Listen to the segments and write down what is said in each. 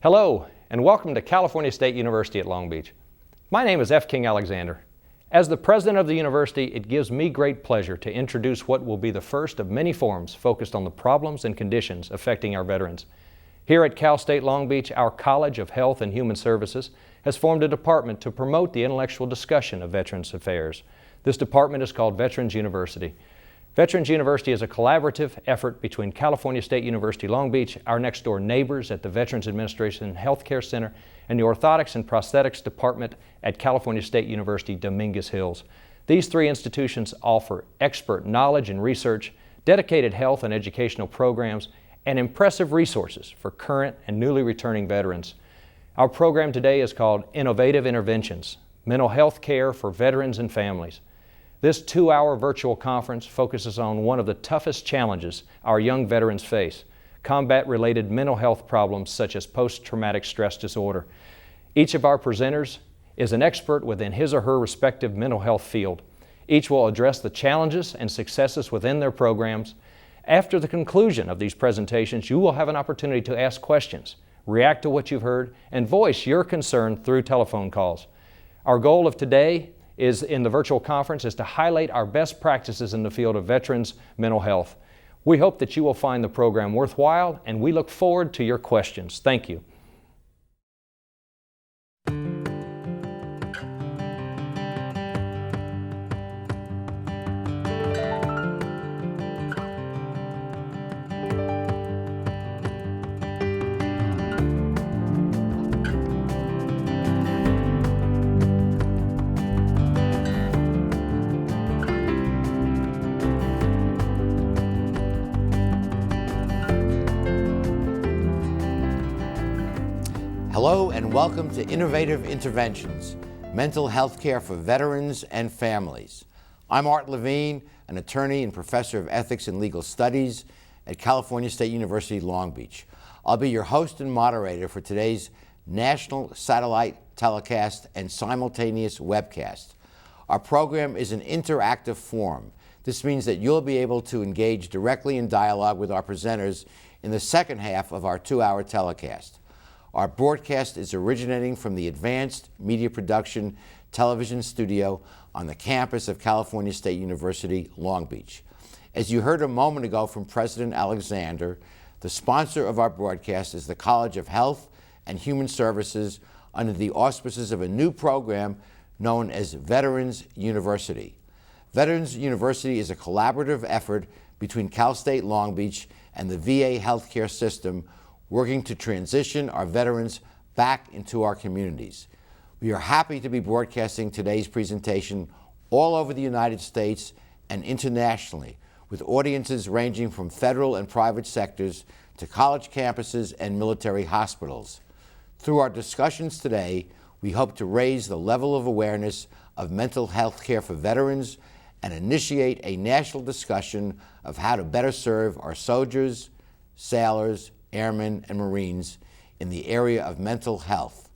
Hello, and welcome to California State University at Long Beach. My name is F. King Alexander. As the president of the university, it gives me great pleasure to introduce what will be the first of many forums focused on the problems and conditions affecting our veterans. Here at Cal State Long Beach, our College of Health and Human Services has formed a department to promote the intellectual discussion of veterans affairs. This department is called Veterans University. Veterans University is a collaborative effort between California State University Long Beach, our next door neighbors at the Veterans Administration Healthcare Center, and the Orthotics and Prosthetics Department at California State University Dominguez Hills. These three institutions offer expert knowledge and research, dedicated health and educational programs, and impressive resources for current and newly returning veterans. Our program today is called Innovative Interventions, Mental Health Care for Veterans and Families. This 2-hour virtual conference focuses on one of the toughest challenges our young veterans face, combat-related mental health problems such as post-traumatic stress disorder. Each of our presenters is an expert within his or her respective mental health field. Each will address the challenges and successes within their programs. After the conclusion of these presentations, you will have an opportunity to ask questions, react to what you've heard, and voice your concern through telephone calls. Our goal of today in the virtual conference is to highlight our best practices in the field of veterans' mental health. We hope that you will find the program worthwhile, and we look forward to your questions. Thank you. Hello and welcome to Innovative Interventions, Mental Health Care for Veterans and Families. I'm Art Levine, an attorney and professor of ethics and legal studies at California State University, Long Beach. I'll be your host and moderator for today's national satellite telecast and simultaneous webcast. Our program is an interactive forum. This means that you'll be able to engage directly in dialogue with our presenters in the second half of our 2-hour telecast. Our broadcast is originating from the Advanced Media Production Television Studio on the campus of California State University, Long Beach. As you heard a moment ago from President Alexander, the sponsor of our broadcast is the College of Health and Human Services under the auspices of a new program known as Veterans University. Veterans University is a collaborative effort between Cal State Long Beach and the VA healthcare system, working to transition our veterans back into our communities. We are happy to be broadcasting today's presentation all over the United States and internationally, with audiences ranging from federal and private sectors to college campuses and military hospitals. Through our discussions today, we hope to raise the level of awareness of mental health care for veterans and initiate a national discussion of how to better serve our soldiers, sailors, airmen, and Marines in the area of mental health.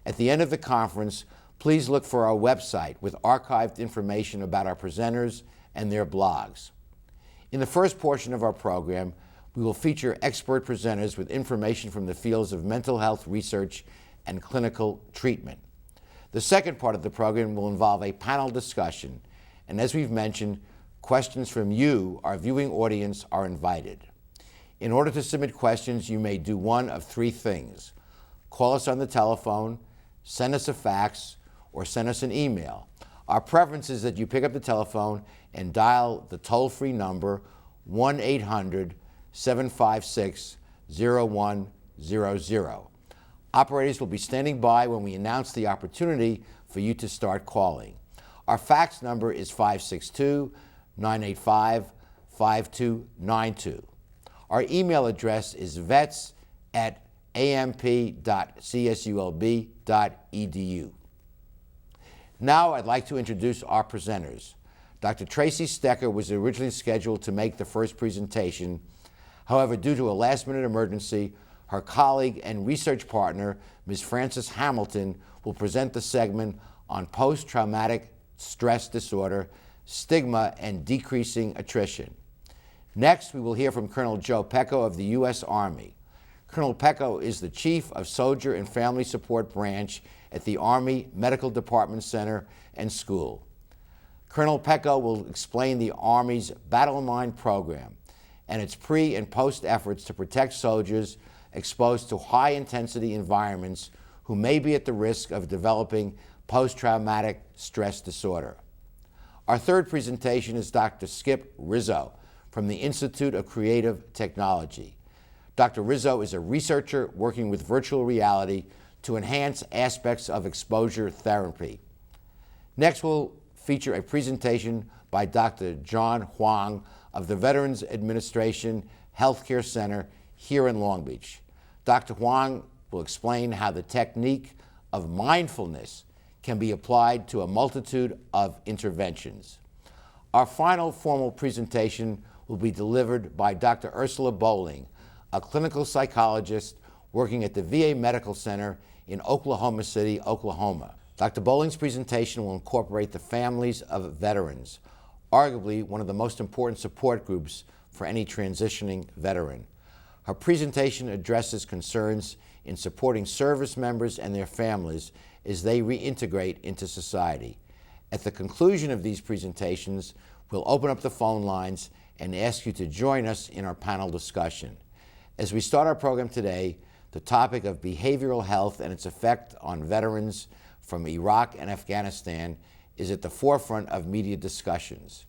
At the end of the conference, please look for our website with archived information about our presenters and their blogs. In the first portion of our program, we will feature expert presenters with information from the fields of mental health research and clinical treatment. The second part of the program will involve a panel discussion, and as we've mentioned, questions from you, our viewing audience, are invited. In order to submit questions, you may do one of three things: call us on the telephone, send us a fax, or send us an email. Our preference is that you pick up the telephone and dial the toll-free number 1-800-756-0100. Operators will be standing by when we announce the opportunity for you to start calling. Our fax number is 562-985-5292. Our email address is vets@amp.csulb.edu. Now I'd like to introduce our presenters. Dr. Tracy Stecker was originally scheduled to make the first presentation. However, due to a last-minute emergency, her colleague and research partner, Ms. Frances Hamilton, will present the segment on post-traumatic stress disorder, stigma, and decreasing attrition. Next, we will hear from Colonel Joe Pecco of the U.S. Army. Colonel Pecco is the Chief of Soldier and Family Support Branch at the Army Medical Department Center and School. Colonel Pecco will explain the Army's Battle Mind program and its pre- and post efforts to protect soldiers exposed to high-intensity environments who may be at the risk of developing post-traumatic stress disorder. Our third presentation is Dr. Skip Rizzo from the Institute of Creative Technology. Dr. Rizzo is a researcher working with virtual reality to enhance aspects of exposure therapy. Next, we'll feature a presentation by Dr. John Huang of the Veterans Administration Healthcare Center here in Long Beach. Dr. Huang will explain how the technique of mindfulness can be applied to a multitude of interventions. Our final formal presentation will be delivered by Dr. Ursula Bowling, a clinical psychologist working at the VA Medical Center in Oklahoma City, Oklahoma. Dr. Bowling's presentation will incorporate the families of veterans, arguably one of the most important support groups for any transitioning veteran. Her presentation addresses concerns in supporting service members and their families as they reintegrate into society. At the conclusion of these presentations, we'll open up the phone lines and ask you to join us in our panel discussion. As we start our program today, the topic of behavioral health and its effect on veterans from Iraq and Afghanistan is at the forefront of media discussions.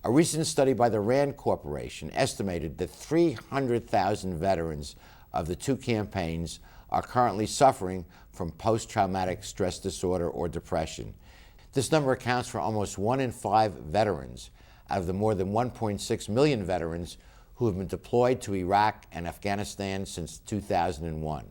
A recent study by the RAND Corporation estimated that 300,000 veterans of the two campaigns are currently suffering from post-traumatic stress disorder or depression. This number accounts for almost 1 in 5 veterans out of the more than 1.6 million veterans who have been deployed to Iraq and Afghanistan since 2001.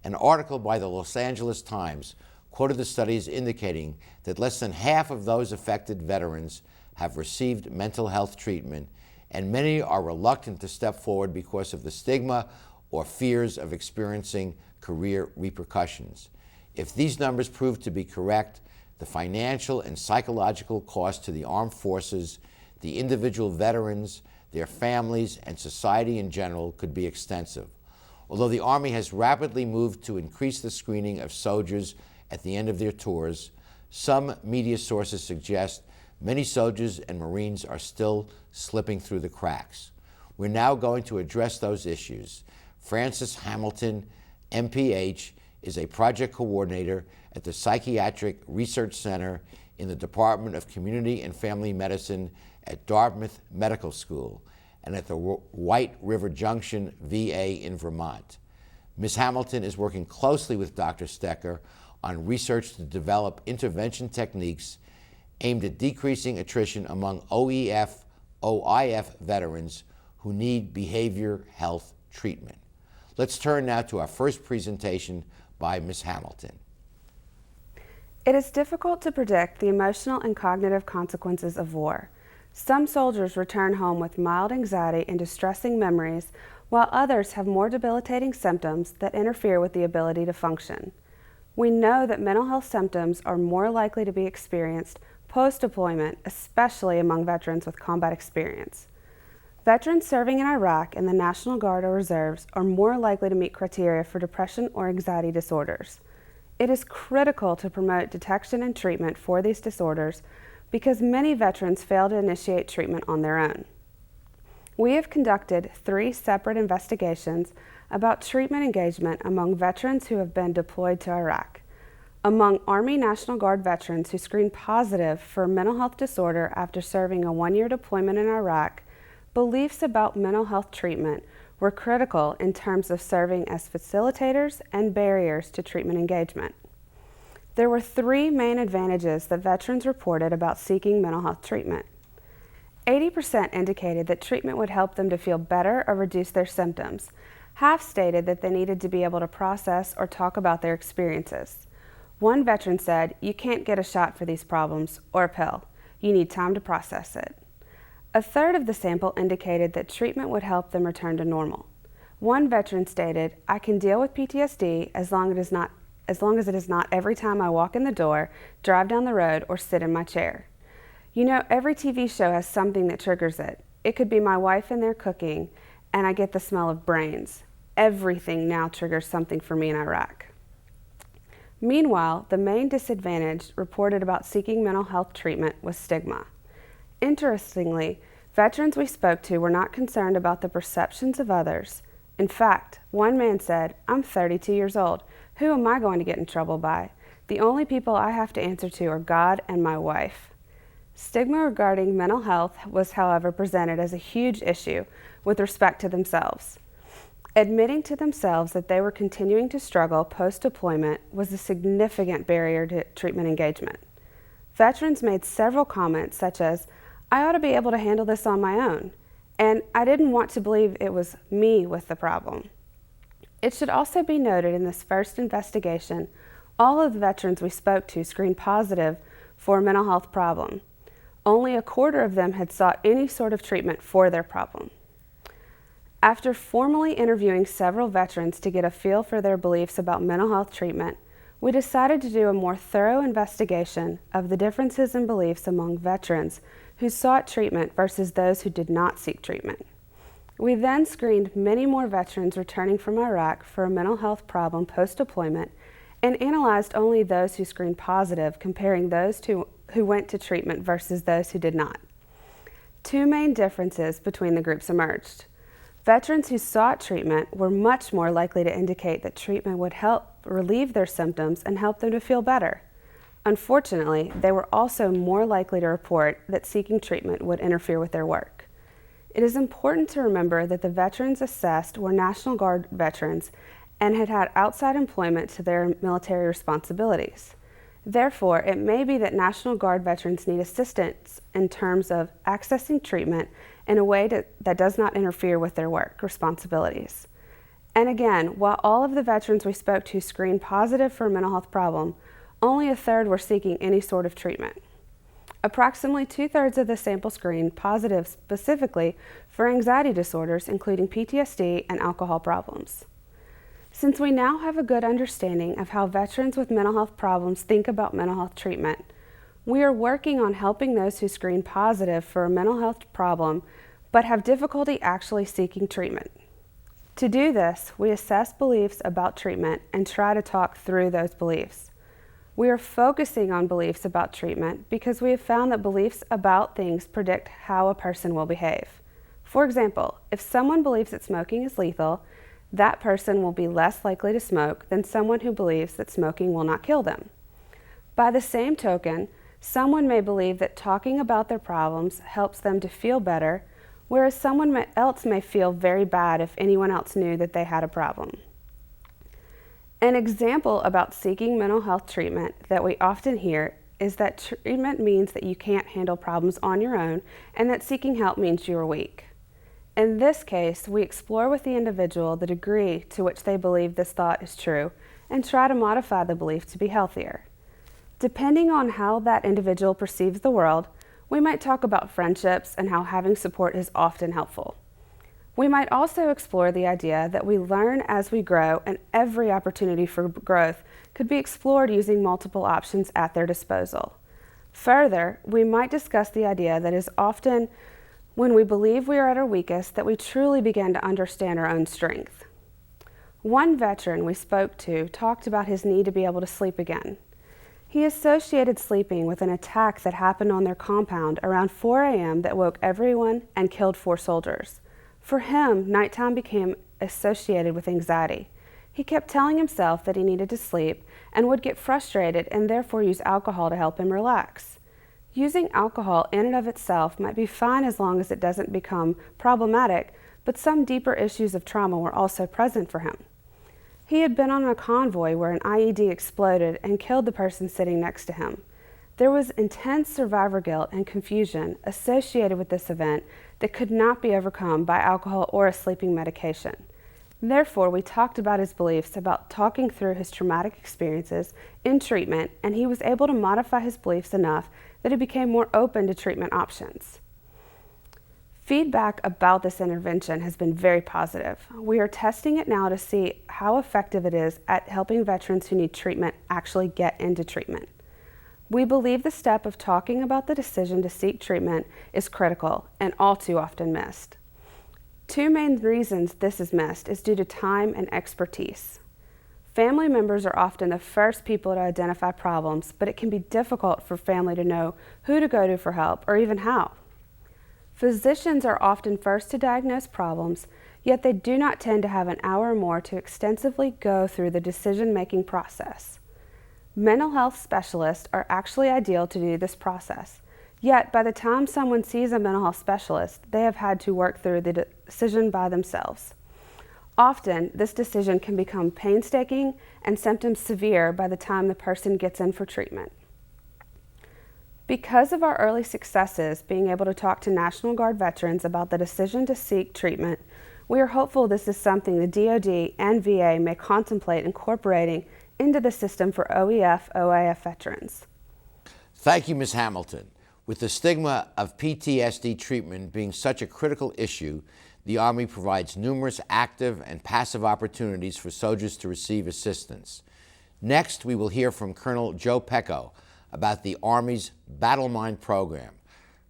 An article by the Los Angeles Times quoted the studies indicating that less than half of those affected veterans have received mental health treatment, and many are reluctant to step forward because of the stigma or fears of experiencing career repercussions. If these numbers prove to be correct, the financial and psychological cost to the armed forces, the individual veterans, their families, and society in general could be extensive. Although the Army has rapidly moved to increase the screening of soldiers at the end of their tours, some media sources suggest many soldiers and Marines are still slipping through the cracks. We're now going to address those issues. Frances Hamilton, MPH, is a project coordinator at the Psychiatric Research Center in the Department of Community and Family Medicine at Dartmouth Medical School and at the White River Junction VA in Vermont. Ms. Hamilton is working closely with Dr. Stecker on research to develop intervention techniques aimed at decreasing attrition among OEF, OIF veterans who need behavior health treatment. Let's turn now to our first presentation by Ms. Hamilton. It is difficult to predict the emotional and cognitive consequences of war. Some soldiers return home with mild anxiety and distressing memories, while others have more debilitating symptoms that interfere with the ability to function. We know that mental health symptoms are more likely to be experienced post-deployment, especially among veterans with combat experience. Veterans serving in Iraq and the National Guard or Reserves are more likely to meet criteria for depression or anxiety disorders. It is critical to promote detection and treatment for these disorders because many veterans fail to initiate treatment on their own. We have conducted 3 separate investigations about treatment engagement among veterans who have been deployed to Iraq. Among Army National Guard veterans who screened positive for mental health disorder after serving a 1-year deployment in Iraq, beliefs about mental health treatment were critical in terms of serving as facilitators and barriers to treatment engagement. There were 3 main advantages that veterans reported about seeking mental health treatment. 80% indicated that treatment would help them to feel better or reduce their symptoms. Half stated that they needed to be able to process or talk about their experiences. One veteran said, "You can't get a shot for these problems or a pill. You need time to process it." A third of the sample indicated that treatment would help them return to normal. One veteran stated, "I can deal with PTSD as long as it is not every time I walk in the door, drive down the road, or sit in my chair. You know, every TV show has something that triggers it. It could be my wife in there cooking, and I get the smell of brains. everything now triggers something for me in Iraq. Meanwhile, the main disadvantage reported about seeking mental health treatment was stigma. Interestingly, veterans we spoke to were not concerned about the perceptions of others. In fact, one man said, "I'm 32 years old. Who am I going to get in trouble by? The only people I have to answer to are God and my wife." Stigma regarding mental health was, however, presented as a huge issue with respect to themselves. Admitting to themselves that they were continuing to struggle post-deployment was a significant barrier to treatment engagement. Veterans made several comments such as, "I ought to be able to handle this on my own," and "I didn't want to believe it was me with the problem." It should also be noted in this first investigation, all of the veterans we spoke to screened positive for a mental health problem. Only a quarter of them had sought any sort of treatment for their problem. After formally interviewing several veterans to get a feel for their beliefs about mental health treatment, we decided to do a more thorough investigation of the differences in beliefs among veterans who sought treatment versus those who did not seek treatment. We then screened many more veterans returning from Iraq for a mental health problem post-deployment and analyzed only those who screened positive, comparing those who went to treatment versus those who did not. Two main differences between the groups emerged. Veterans who sought treatment were much more likely to indicate that treatment would help relieve their symptoms and help them to feel better. Unfortunately, they were also more likely to report that seeking treatment would interfere with their work. It is important to remember that the veterans assessed were National Guard veterans and had had outside employment to their military responsibilities. Therefore, it may be that National Guard veterans need assistance in terms of accessing treatment in a way that does not interfere with their work responsibilities. And again, while all of the veterans we spoke to screened positive for a mental health problem, only a third were seeking any sort of treatment. Approximately 2/3 of the sample screened positive specifically for anxiety disorders, including PTSD and alcohol problems. Since we now have a good understanding of how veterans with mental health problems think about mental health treatment, we are working on helping those who screen positive for a mental health problem but have difficulty actually seeking treatment. To do this, we assess beliefs about treatment and try to talk through those beliefs. We are focusing on beliefs about treatment because we have found that beliefs about things predict how a person will behave. For example, if someone believes that smoking is lethal, that person will be less likely to smoke than someone who believes that smoking will not kill them. By the same token, someone may believe that talking about their problems helps them to feel better, whereas someone else may feel very bad if anyone else knew that they had a problem. An example about seeking mental health treatment that we often hear is that treatment means that you can't handle problems on your own and that seeking help means you are weak. In this case, we explore with the individual the degree to which they believe this thought is true and try to modify the belief to be healthier. Depending on how that individual perceives the world, we might talk about friendships and how having support is often helpful. We might also explore the idea that we learn as we grow and every opportunity for growth could be explored using multiple options at their disposal. Further, we might discuss the idea that it is often when we believe we are at our weakest that we truly begin to understand our own strength. One veteran we spoke to talked about his need to be able to sleep again. He associated sleeping with an attack that happened on their compound around 4 a.m. that woke everyone and killed 4 soldiers. For him, nighttime became associated with anxiety. He kept telling himself that he needed to sleep and would get frustrated and therefore use alcohol to help him relax. Using alcohol in and of itself might be fine as long as it doesn't become problematic, but some deeper issues of trauma were also present for him. He had been on a convoy where an IED exploded and killed the person sitting next to him. There was intense survivor guilt and confusion associated with this event that could not be overcome by alcohol or a sleeping medication. Therefore, we talked about his beliefs about talking through his traumatic experiences in treatment, and he was able to modify his beliefs enough that he became more open to treatment options. Feedback about this intervention has been very positive. We are testing it now to see how effective it is at helping veterans who need treatment actually get into treatment. We believe the step of talking about the decision to seek treatment is critical and all too often missed. Two main reasons this is missed is due to time and expertise. Family members are often the first people to identify problems, but it can be difficult for family to know who to go to for help or even how. Physicians are often first to diagnose problems, yet they do not tend to have an hour or more to extensively go through the decision-making process. Mental health specialists are actually ideal to do this process, yet by the time someone sees a mental health specialist, they have had to work through the decision by themselves. Often, this decision can become painstaking and symptoms severe by the time the person gets in for treatment. Because of our early successes being able to talk to National Guard veterans about the decision to seek treatment, we are hopeful this is something the DoD and VA may contemplate incorporating into the system for OEF/OIF veterans. Thank you, Ms. Hamilton. With the stigma of PTSD treatment being such a critical issue, the Army provides numerous active and passive opportunities for soldiers to receive assistance. Next, we will hear from Colonel Joe Pecco about the Army's Battle Mind program.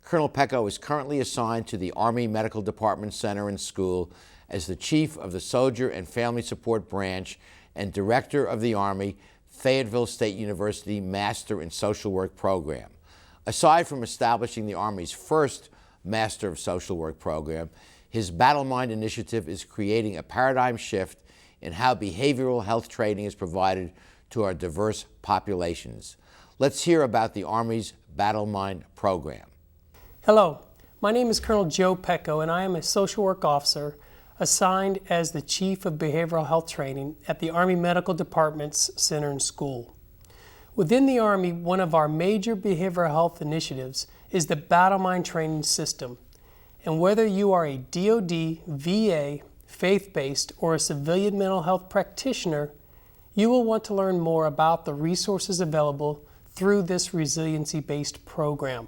Colonel Pecco is currently assigned to the Army Medical Department Center and School as the Chief of the Soldier and Family Support Branch and Director of the Army Fayetteville State University Master in Social Work program. Aside from establishing the Army's first Master of Social Work program, his Battle Mind initiative is creating a paradigm shift in how behavioral health training is provided to our diverse populations. Let's hear about the Army's Battle Mind program. Hello, my name is Colonel Joe Pecco, and I am a social work officer assigned as the Chief of Behavioral Health Training at the Army Medical Department's Center and School. Within the Army, one of our major behavioral health initiatives is the Battle Mind training system. And whether you are a DoD, VA, faith-based, or a civilian mental health practitioner, you will want to learn more about the resources available through this resiliency-based program.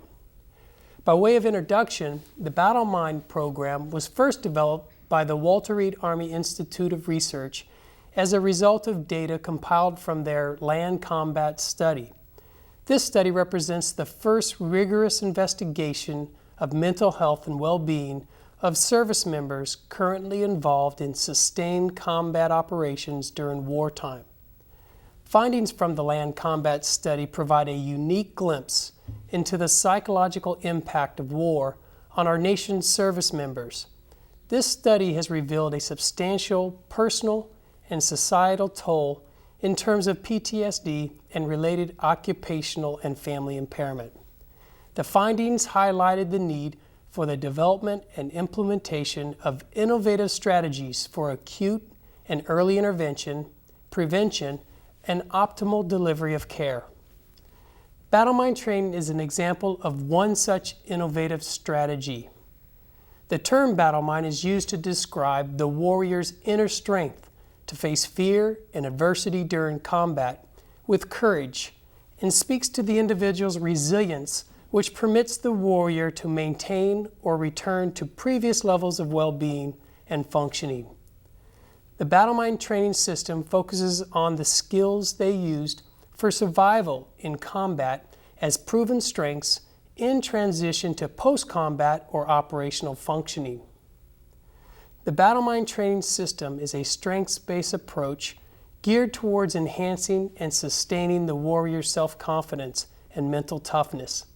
By way of introduction, the Battle Mind program was first developed by the Walter Reed Army Institute of Research as a result of data compiled from their land combat study. This study represents the first rigorous investigation of mental health and well-being of service members currently involved in sustained combat operations during wartime. Findings from the land combat study provide a unique glimpse into the psychological impact of war on our nation's service members. This study has revealed a substantial personal and societal toll in terms of PTSD and related occupational and family impairment. The findings highlighted the need for the development and implementation of innovative strategies for acute and early intervention, prevention, and optimal delivery of care. Battle Mind training is an example of one such innovative strategy. The term Battle Mind is used to describe the warrior's inner strength to face fear and adversity during combat with courage, and speaks to the individual's resilience, which permits the warrior to maintain or return to previous levels of well-being and functioning. The Battle Mind training system focuses on the skills they used for survival in combat as proven strengths in transition to post-combat or operational functioning. The Battle Mind training system is a strengths-based approach geared towards enhancing and sustaining the warrior's self-confidence and mental toughness.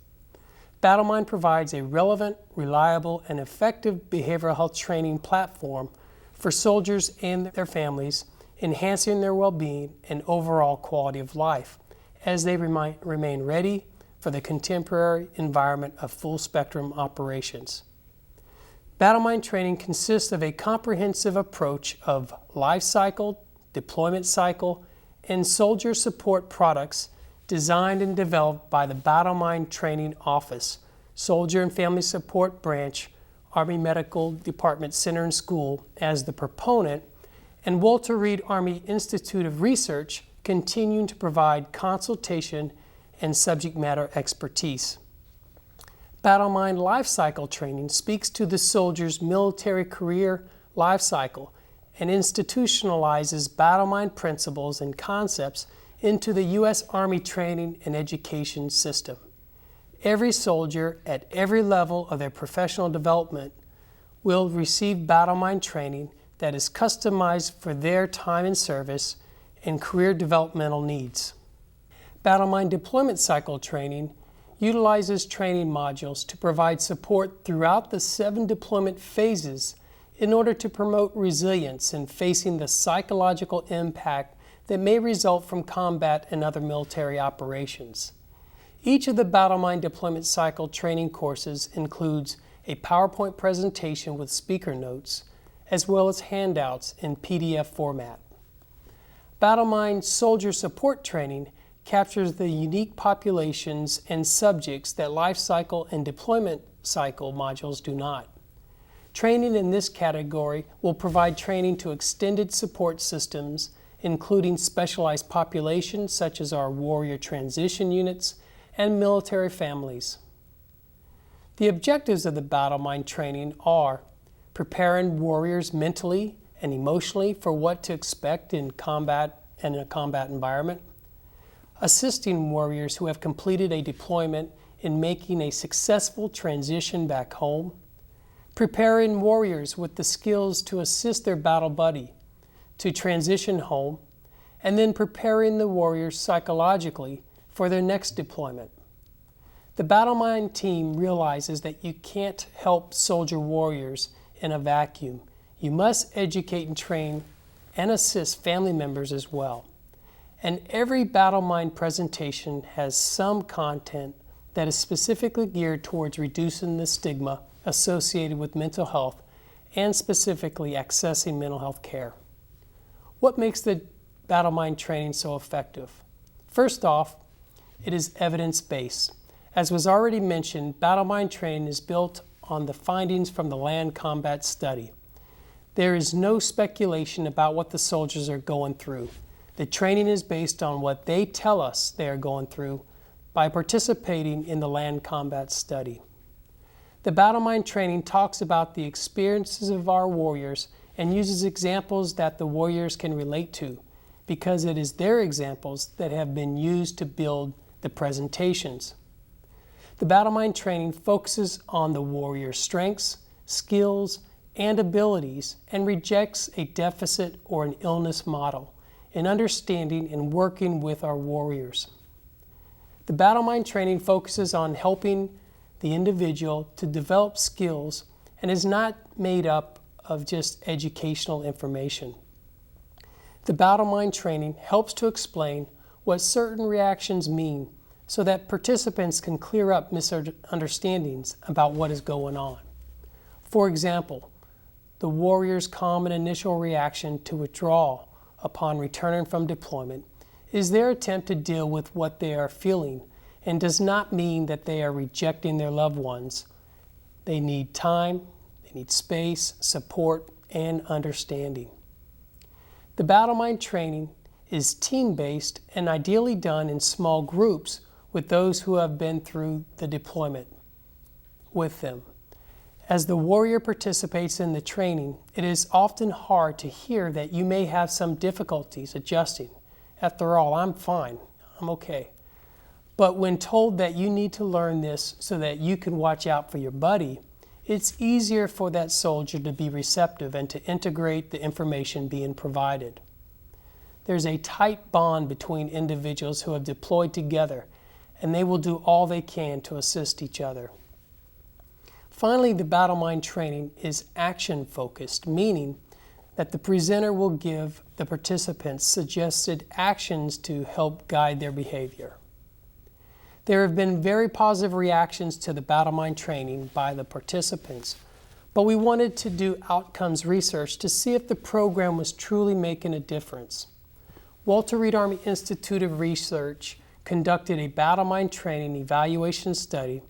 Battle Mind provides a relevant, reliable, and effective behavioral health training platform for soldiers and their families, enhancing their well-being and overall quality of life as they remain ready for the contemporary environment of full-spectrum operations. Battle Mind training consists of a comprehensive approach of life cycle, deployment cycle, and soldier support products designed and developed by the Battle Mind Training Office, Soldier and Family Support Branch, Army Medical Department Center and School as the proponent, and Walter Reed Army Institute of Research continuing to provide consultation and subject matter expertise. Battle Mind Life Cycle Training speaks to the soldier's military career life cycle and institutionalizes Battle Mind principles and concepts into the U.S. Army training and education system. Every soldier at every level of their professional development will receive battle mind training that is customized for their time in service and career developmental needs. Battle mind deployment cycle training utilizes training modules to provide support throughout the 7 deployment phases in order to promote resilience in facing the psychological impact that may result from combat and other military operations. Each of the battle mind deployment cycle training courses includes a PowerPoint presentation with speaker notes, as well as handouts in PDF format. Battle mind soldier support training captures the unique populations and subjects that life cycle and deployment cycle modules do not. Training in this category will provide training to extended support systems, including specialized populations such as our warrior transition units and military families. The objectives of the battle mind training are preparing warriors mentally and emotionally for what to expect in combat and in a combat environment, assisting warriors who have completed a deployment in making a successful transition back home, preparing warriors with the skills to assist their battle buddy to transition home, and then preparing the warriors psychologically for their next deployment. The battle mind team realizes that you can't help soldier warriors in a vacuum. You must educate and train and assist family members as well. And every battle mind presentation has some content that is specifically geared towards reducing the stigma associated with mental health and specifically accessing mental health care. What makes the battle mind training so effective? First off, it is evidence-based. As was already mentioned, battle mind training is built on the findings from the land combat study. There is no speculation about what the soldiers are going through. The training is based on what they tell us they are going through by participating in the land combat study. The battle mind training talks about the experiences of our warriors and uses examples that the warriors can relate to, because it is their examples that have been used to build the presentations. The battle mind training focuses on the warrior's strengths, skills, and abilities and rejects a deficit or an illness model in understanding and working with our warriors. The battle mind training focuses on helping the individual to develop skills and is not made up of just educational information. The battle mind training helps to explain what certain reactions mean so that participants can clear up misunderstandings about what is going on. For example, the warrior's common initial reaction to withdrawal upon returning from deployment is their attempt to deal with what they are feeling and does not mean that they are rejecting their loved ones. They need time, they need space, support, and understanding. The battle mind training is team-based and ideally done in small groups with those who have been through the deployment with them. As the warrior participates in the training, it is often hard to hear that you may have some difficulties adjusting. After all, I'm fine, I'm okay. But when told that you need to learn this so that you can watch out for your buddy, it's easier for that soldier to be receptive and to integrate the information being provided. There's a tight bond between individuals who have deployed together, and they will do all they can to assist each other. Finally, the battle mind training is action-focused, meaning that the presenter will give the participants suggested actions to help guide their behavior. There have been very positive reactions to the battle mind training by the participants, but we wanted to do outcomes research to see if the program was truly making a difference. Walter Reed Army Institute of Research conducted a battle mind training evaluation study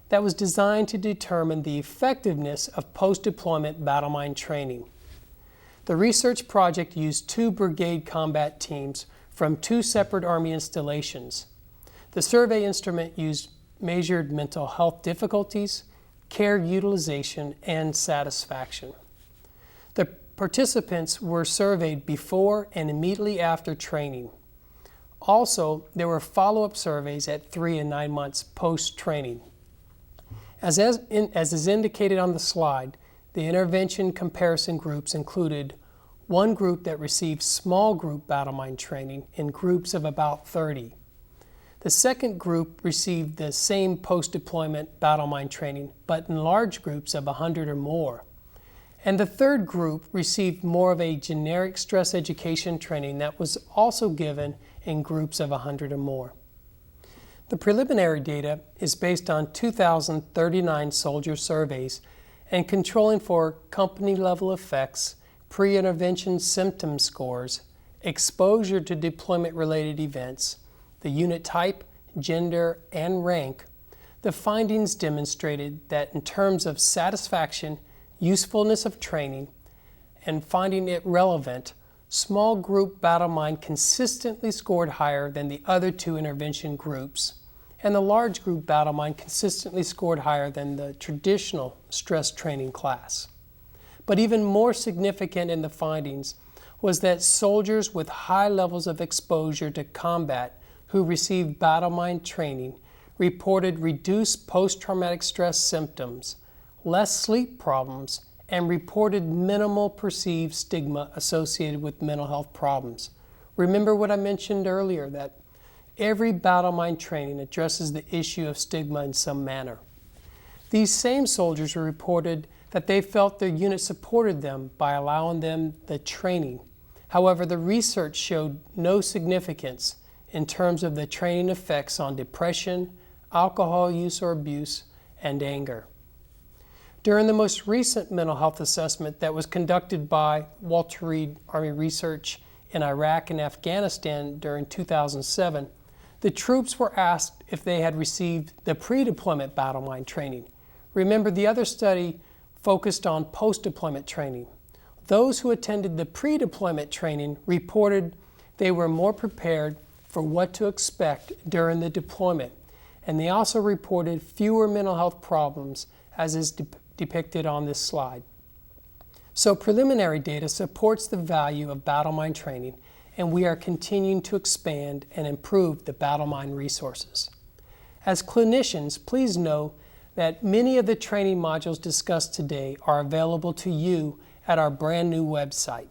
that was designed to determine the effectiveness of post-deployment battle mind training. The research project used 2 brigade combat teams from 2 separate Army installations. The survey instrument measured mental health difficulties, care utilization, and satisfaction. The participants were surveyed before and immediately after training. Also, there were follow-up surveys at 3 and 9 months post-training. As is indicated on the slide, The intervention comparison groups included one group that received small group battle mind training in groups of about 30. The second group received the same post-deployment battle mind training, but in large groups of 100 or more. And the third group received more of a generic stress education training that was also given in groups of 100 or more. The preliminary data is based on 2,039 soldier surveys and controlling for company-level effects, pre-intervention symptom scores, exposure to deployment-related events, the unit type, gender, and rank. The findings demonstrated that in terms of satisfaction, usefulness of training, and finding it relevant, small group battle mind consistently scored higher than the other two intervention groups, and the large group battle mind consistently scored higher than the traditional stress training class. But even more significant in the findings was that soldiers with high levels of exposure to combat who received battle mind training reported reduced post-traumatic stress symptoms, less sleep problems, and reported minimal perceived stigma associated with mental health problems. Remember what I mentioned earlier, that every battle mind training addresses the issue of stigma in some manner. These same soldiers reported that they felt their unit supported them by allowing them the training. However, the research showed no significance in terms of the training effects on depression, alcohol use or abuse, and anger. During the most recent mental health assessment that was conducted by Walter Reed Army Research in Iraq and Afghanistan during 2007, the troops were asked if they had received the pre-deployment battle mind training. Remember, the other study focused on post-deployment training. Those who attended the pre-deployment training reported they were more prepared for what to expect during the deployment, and they also reported fewer mental health problems, as is depicted on this slide. So preliminary data supports the value of battle mind training, and we are continuing to expand and improve the battle mind resources. As clinicians, please know that many of the training modules discussed today are available to you at our brand new website.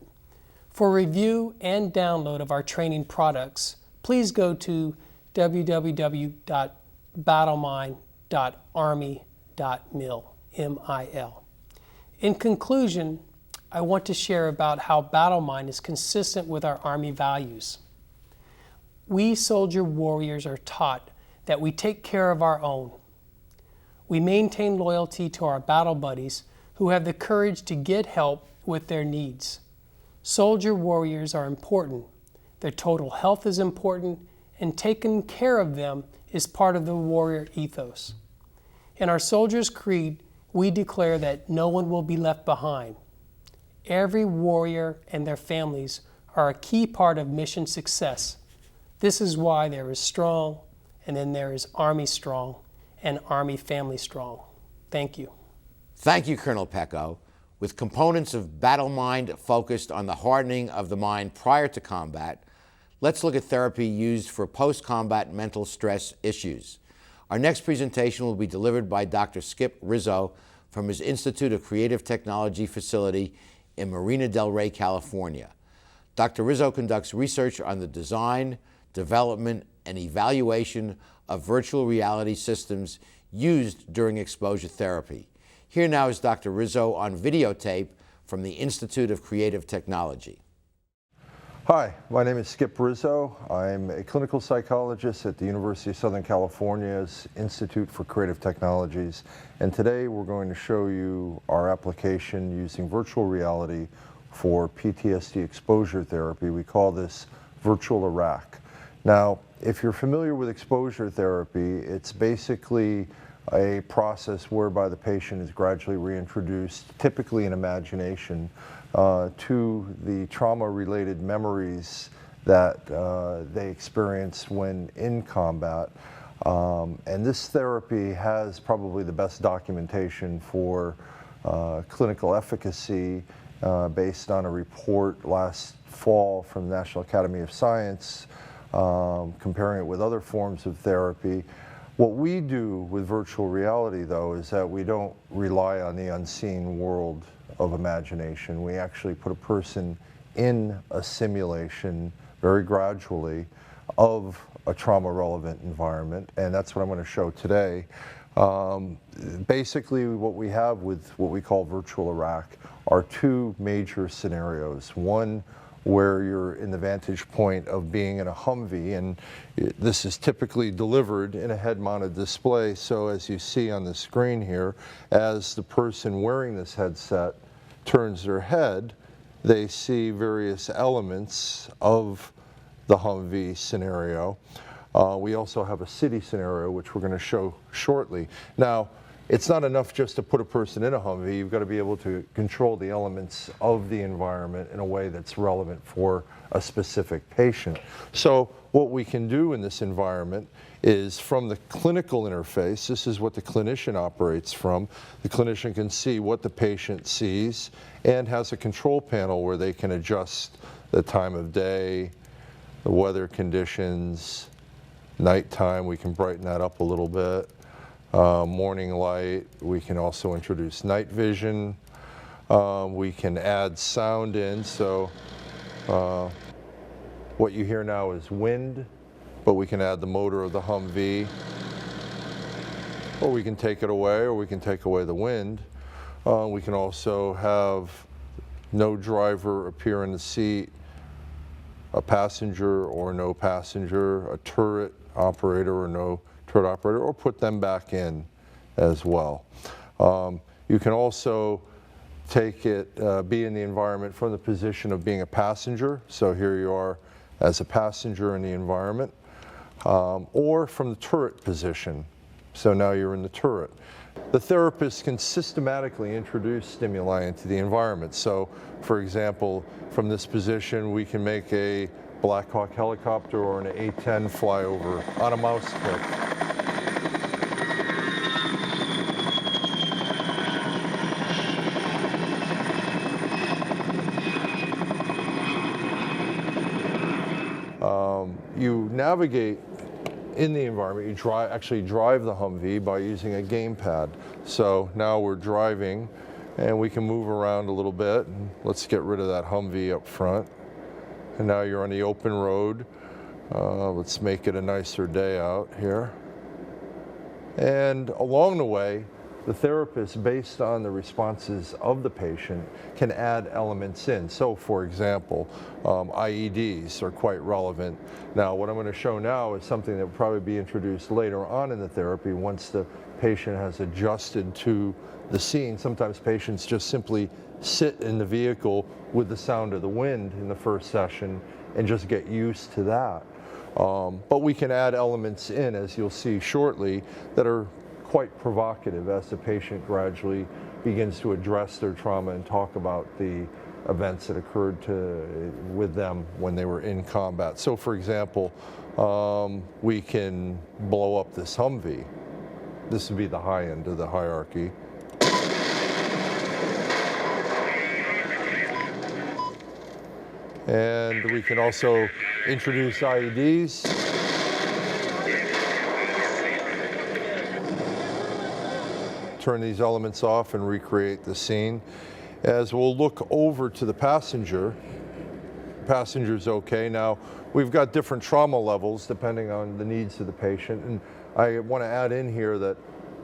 For review and download of our training products, please go to www.battlemind.army.mil. M-I-L. In conclusion, I want to share about how battle mind is consistent with our Army values. We soldier warriors are taught that we take care of our own. We maintain loyalty to our battle buddies who have the courage to get help with their needs. Soldier warriors are important. Their total health is important, and taking care of them is part of the warrior ethos. In our Soldier's Creed, we declare that no one will be left behind. Every warrior and their families are a key part of mission success. This is why there is strong, and then there is Army strong, and Army family strong. Thank you. Thank you, Colonel Pecco. With components of battle mind focused on the hardening of the mind prior to combat, let's look at therapy used for post-combat mental stress issues. Our next presentation will be delivered by Dr. Skip Rizzo from his Institute of Creative Technology facility in Marina del Rey, California. Dr. Rizzo conducts research on the design, development, and evaluation of virtual reality systems used during exposure therapy. Here now is Dr. Rizzo on videotape from the Institute of Creative Technology. Hi, my name is Skip Rizzo. I'm a clinical psychologist at the University of Southern California's Institute for Creative Technologies, and today we're going to show you our application using virtual reality for PTSD exposure therapy. We call this virtual Iraq. Now, if you're familiar with exposure therapy, it's basically a process whereby the patient is gradually reintroduced, typically in imagination, to the trauma-related memories that they experienced when in combat. And this therapy has probably the best documentation for clinical efficacy based on a report last fall from the National Academy of Science comparing it with other forms of therapy, What we do with virtual reality, though, is that we don't rely on the unseen world of imagination. We actually put a person in a simulation very gradually of a trauma-relevant environment, and that's what I'm going to show today. Basically, what we have with what we call virtual Iraq are two major scenarios. One where you're in the vantage point of being in a Humvee, and this is typically delivered in a head-mounted display. So as you see on the screen here, as the person wearing this headset turns their head, they see various elements of the Humvee scenario. We also have a city scenario, which we're going to show shortly. Now, it's not enough just to put a person in a Humvee. You've got to be able to control the elements of the environment in a way that's relevant for a specific patient. So what we can do in this environment is, from the clinical interface, this is what the clinician operates from. The clinician can see what the patient sees and has a control panel where they can adjust the time of day, the weather conditions, nighttime, we can brighten that up a little bit. Morning light, we can also introduce night vision. We can add sound in, so what you hear now is wind, but we can add the motor of the Humvee, or we can take it away, or we can take away the wind. We can also have no driver appear in the seat, a passenger or no passenger, a turret operator or no turret operator, or put them back in as well. You can also take it, be in the environment from the position of being a passenger. So here you are as a passenger in the environment, or from the turret position. So now you're in the turret. The therapist can systematically introduce stimuli into the environment. So, for example, from this position, we can make a Black Hawk helicopter or an A-10 fly over on a mouse click. You navigate in the environment. You actually drive the Humvee by using a gamepad. So now we're driving, and we can move around a little bit. Let's get rid of that Humvee up front. And now you're on the open road. Let's make it a nicer day out here. And along the way, the therapist, based on the responses of the patient, can add elements in. So, for example, IEDs are quite relevant. Now, what I'm going to show now is something that will probably be introduced later on in the therapy once the patient has adjusted to the scene. Sometimes patients just simply sit in the vehicle with the sound of the wind in the first session and just get used to that. But we can add elements in, as you'll see shortly, that are quite provocative as the patient gradually begins to address their trauma and talk about the events that occurred with them when they were in combat. So, for example, we can blow up this Humvee. This would be the high end of the hierarchy. And we can also introduce IEDs. Turn these elements off and recreate the scene. As we'll look over to the passenger, passenger's okay. Now, we've got different trauma levels depending on the needs of the patient. And I want to add in here that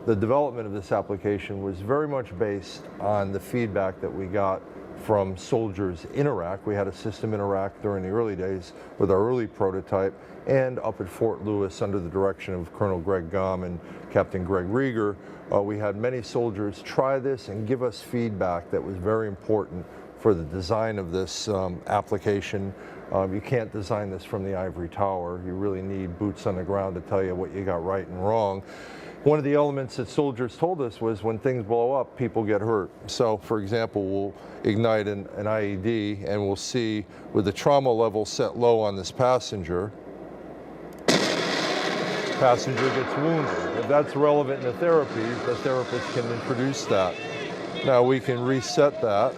the development of this application was very much based on the feedback that we got from soldiers in Iraq. We had a system in Iraq during the early days with our early prototype, and up at Fort Lewis under the direction of Colonel Greg Gomm and Captain Greg Rieger. We had many soldiers try this and give us feedback that was very important for the design of this application. You can't design this from the ivory tower. You really need boots on the ground to tell you what you got right and wrong. One of the elements that soldiers told us was when things blow up, people get hurt. So, for example, we'll ignite an IED and we'll see with the trauma level set low on this passenger, passenger gets wounded. If that's relevant in the therapy, the therapist can introduce that. Now we can reset that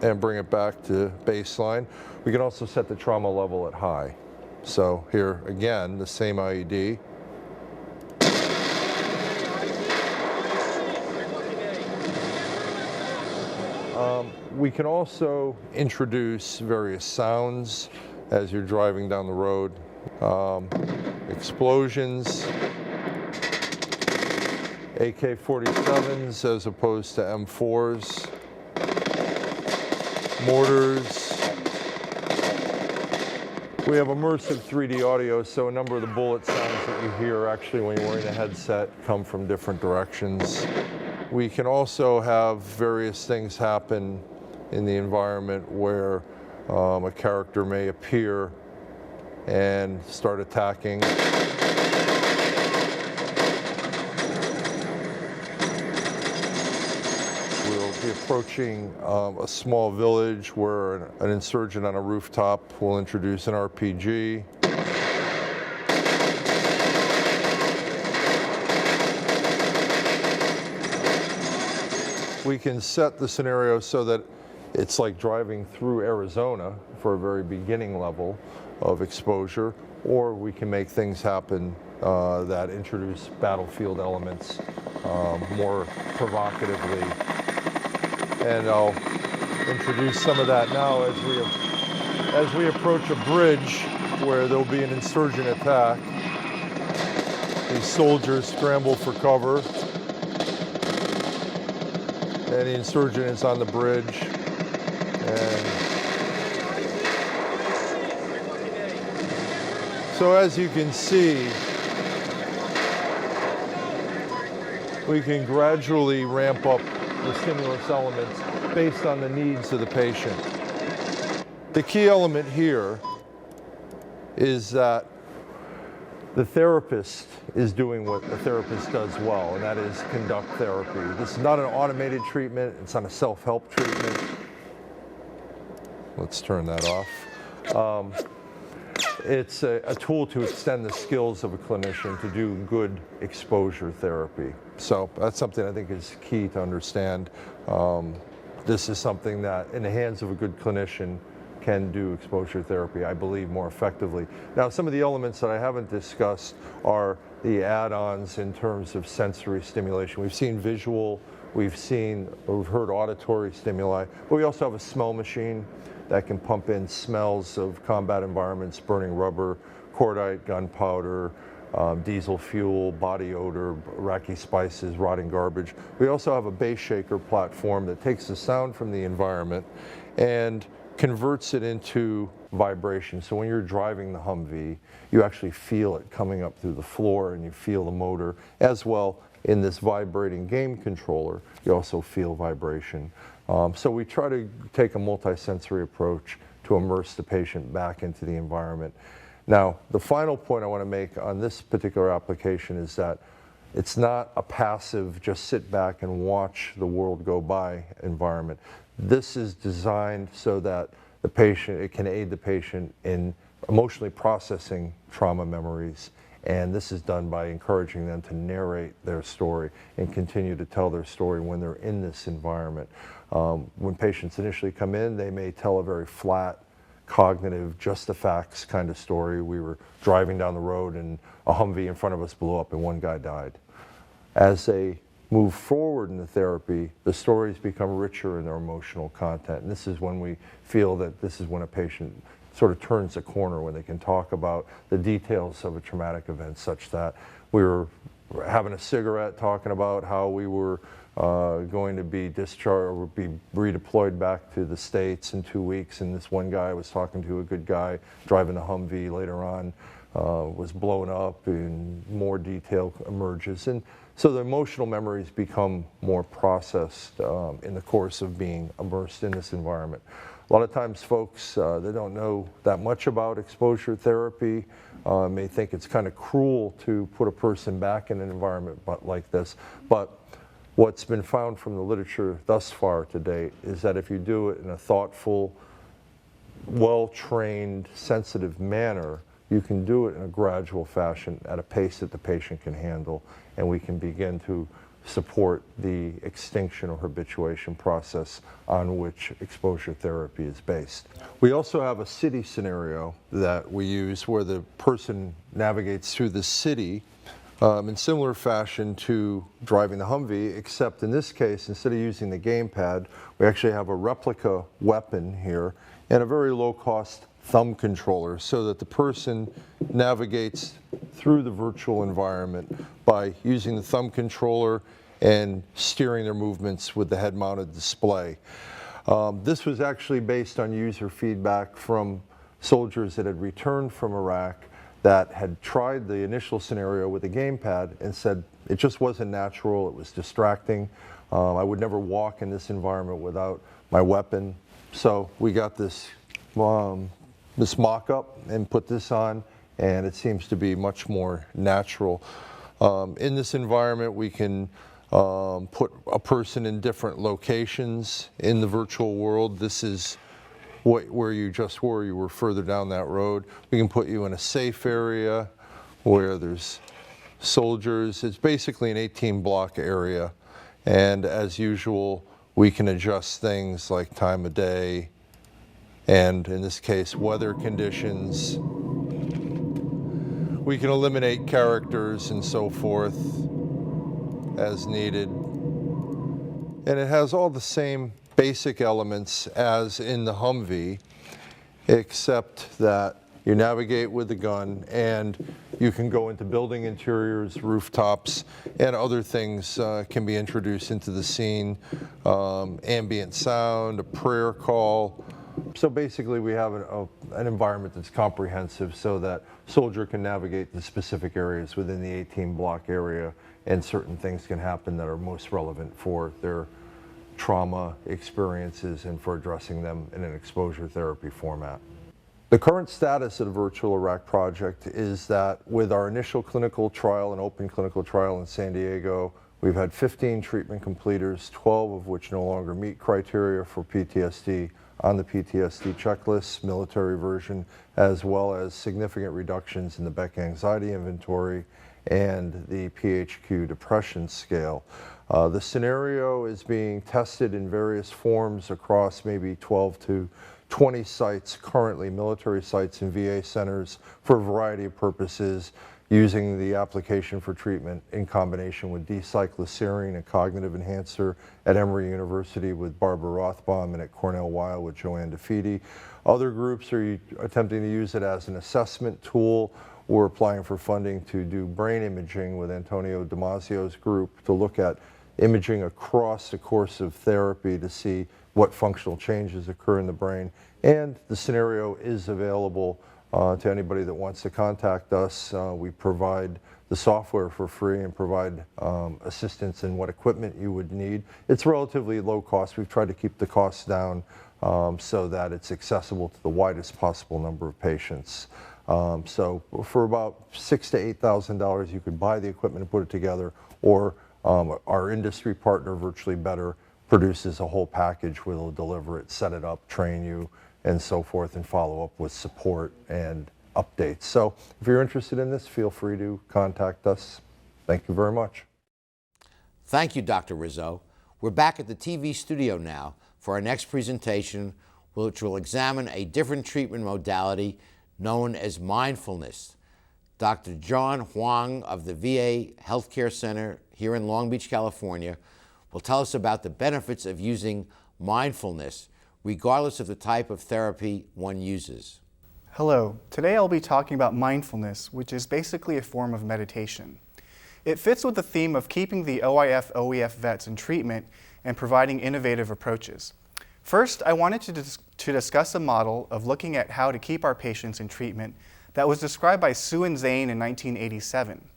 and bring it back to baseline. We can also set the trauma level at high. So here again, the same IED. We can also introduce various sounds as you're driving down the road. Explosions, AK-47s as opposed to M4s, mortars. We have immersive 3D audio, so a number of the bullet sounds that you hear actually when you're wearing a headset come from different directions. We can also have various things happen in the environment where a character may appear and start attacking. We'll be approaching a small village where an insurgent on a rooftop will introduce an RPG. We can set the scenario so that it's like driving through Arizona for a very beginning level of exposure, or we can make things happen that introduce battlefield elements more provocatively. And I'll introduce some of that now as we approach a bridge where there'll be an insurgent attack. These soldiers scramble for cover, and the insurgent is on the bridge. And so as you can see, we can gradually ramp up the stimulus elements based on the needs of the patient. The key element here is that the therapist is doing what a therapist does well, and that is conduct therapy. This is not an automated treatment, it's not a self-help treatment. Let's turn that off. It's a tool to extend the skills of a clinician to do good exposure therapy. So that's something I think is key to understand. This is something that, in the hands of a good clinician, can do exposure therapy, I believe, more effectively. Now, some of the elements that I haven't discussed are the add-ons in terms of sensory stimulation. We've seen visual, we've heard auditory stimuli, but we also have a smell machine that can pump in smells of combat environments, burning rubber, cordite, gunpowder, diesel fuel, body odor, Iraqi spices, rotting garbage. We also have a bass shaker platform that takes the sound from the environment and converts it into vibration. So when you're driving the Humvee, you actually feel it coming up through the floor and you feel the motor. As well, in this vibrating game controller, you also feel vibration. So we try to take a multisensory approach to immerse the patient back into the environment. Now, the final point I want to make on this particular application is that it's not a passive, just sit back and watch the world go by environment. This is designed so that it can aid the patient in emotionally processing trauma memories. And this is done by encouraging them to narrate their story and continue to tell their story when they're in this environment. When patients initially come in, they may tell a very flat, cognitive, just the facts kind of story. We were driving down the road and a Humvee in front of us blew up and one guy died. As they move forward in the therapy, the stories become richer in their emotional content. And this is when we feel that this is when a patient sort of turns a corner, when they can talk about the details of a traumatic event, such that we were having a cigarette talking about how we were going to be discharged or be redeployed back to the States in 2 weeks, and this one guy was talking to a good guy driving the Humvee later on, was blown up and more detail emerges. And so the emotional memories become more processed in the course of being immersed in this environment. A lot of times folks, they don't know that much about exposure therapy, may think it's kind of cruel to put a person back in an environment like this. But what's been found from the literature thus far to date is that if you do it in a thoughtful, well-trained, sensitive manner, you can do it in a gradual fashion at a pace that the patient can handle, and we can begin to support the extinction or habituation process on which exposure therapy is based. We also have a city scenario that we use where the person navigates through the city in similar fashion to driving the Humvee, except in this case, instead of using the gamepad, we actually have a replica weapon here and a very low-cost thumb controller so that the person navigates through the virtual environment by using the thumb controller and steering their movements with the head-mounted display. This was actually based on user feedback from soldiers that had returned from Iraq that had tried the initial scenario with the gamepad and said it just wasn't natural, it was distracting. I would never walk in this environment without my weapon. So we got this mock-up and put this on, and it seems to be much more natural. In this environment, we can put a person in different locations in the virtual world. This is where you just were. You were further down that road. We can put you in a safe area where there's soldiers. It's basically an 18-block area. And as usual, we can adjust things like time of day and, in this case, weather conditions. We can eliminate characters and so forth as needed. And it has all the same basic elements as in the Humvee, except that you navigate with the gun and you can go into building interiors, rooftops, and other things can be introduced into the scene. Ambient sound, a prayer call. So basically we have an environment that's comprehensive so that soldier can navigate the specific areas within the 18-block area, and certain things can happen that are most relevant for their trauma experiences and for addressing them in an exposure therapy format. The current status of the Virtual Iraq Project is that with our initial clinical trial and open clinical trial in San Diego, we've had 15 treatment completers, 12 of which no longer meet criteria for PTSD on the PTSD checklist, military version, as well as significant reductions in the Beck Anxiety Inventory and the PHQ Depression Scale. The scenario is being tested in various forms across maybe 12 to 20 sites currently, military sites and VA centers, for a variety of purposes, using the application for treatment in combination with D-cycloserine, a cognitive enhancer, at Emory University with Barbara Rothbaum, and at Cornell Weill with Joanne DeFede. Other groups are attempting to use it as an assessment tool. We're applying for funding to do brain imaging with Antonio Damasio's group to look at imaging across the course of therapy to see what functional changes occur in the brain. And the scenario is available to anybody that wants to contact us. We provide the software for free and provide assistance in what equipment you would need. It's relatively low cost. We've tried to keep the costs down so that it's accessible to the widest possible number of patients. So for about $6,000 to $8,000, you could buy the equipment and put it together, or our industry partner, Virtually Better, produces a whole package where they'll deliver it, set it up, train you, and so forth, and follow up with support and updates. So if you're interested in this, feel free to contact us. Thank you very much. Thank you, Dr. Rizzo. We're back at the TV studio now for our next presentation, which will examine a different treatment modality known as mindfulness. Dr. John Huang of the VA Healthcare Center here in Long Beach, California, will tell us about the benefits of using mindfulness, regardless of the type of therapy one uses. Hello, today I'll be talking about mindfulness, which is basically a form of meditation. It fits with the theme of keeping the OIF/OEF vets in treatment and providing innovative approaches. First, I wanted to discuss a model of looking at how to keep our patients in treatment that was described by Sue and Zane in 1987.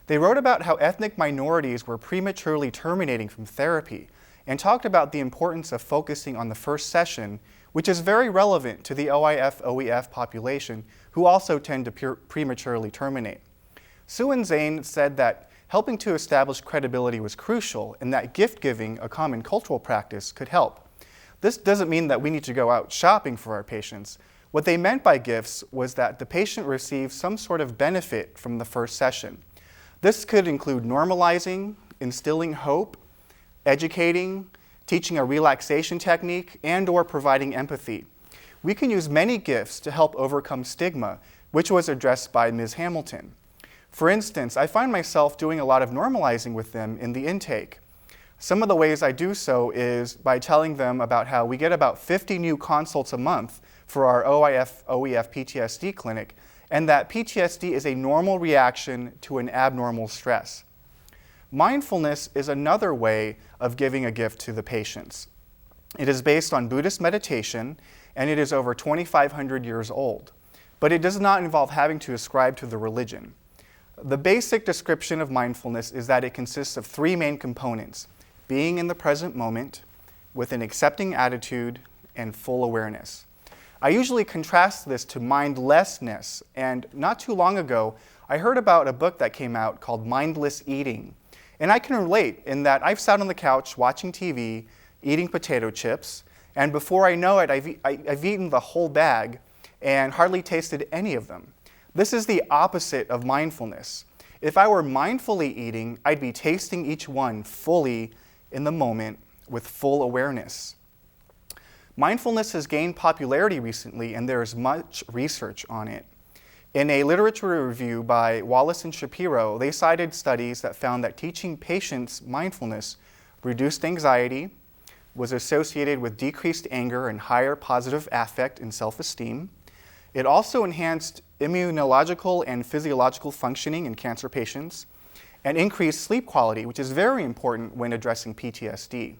They wrote about how ethnic minorities were prematurely terminating from therapy and talked about the importance of focusing on the first session, which is very relevant to the OIF/OEF population, who also tend to prematurely terminate. Sue and Zane said that helping to establish credibility was crucial and that gift-giving, a common cultural practice, could help. This doesn't mean that we need to go out shopping for our patients. What they meant by gifts was that the patient receives some sort of benefit from the first session. This could include normalizing, instilling hope, educating, teaching a relaxation technique, and/or providing empathy. We can use many gifts to help overcome stigma, which was addressed by Ms. Hamilton. For instance, I find myself doing a lot of normalizing with them in the intake. Some of the ways I do so is by telling them about how we get about 50 new consults a month for our OIF-OEF PTSD clinic, and that PTSD is a normal reaction to an abnormal stress. Mindfulness is another way of giving a gift to the patients. It is based on Buddhist meditation, and it is over 2,500 years old. But it does not involve having to ascribe to the religion. The basic description of mindfulness is that it consists of three main components: being in the present moment, with an accepting attitude, and full awareness. I usually contrast this to mindlessness, and not too long ago, I heard about a book that came out called Mindless Eating. And I can relate in that I've sat on the couch watching TV, eating potato chips, and before I know it, I've eaten the whole bag and hardly tasted any of them. This is the opposite of mindfulness. If I were mindfully eating, I'd be tasting each one fully in the moment with full awareness. Mindfulness has gained popularity recently, and there is much research on it. In a literature review by Wallace and Shapiro, they cited studies that found that teaching patients mindfulness reduced anxiety, was associated with decreased anger and higher positive affect and self-esteem. It also enhanced immunological and physiological functioning in cancer patients, and increased sleep quality, which is very important when addressing PTSD.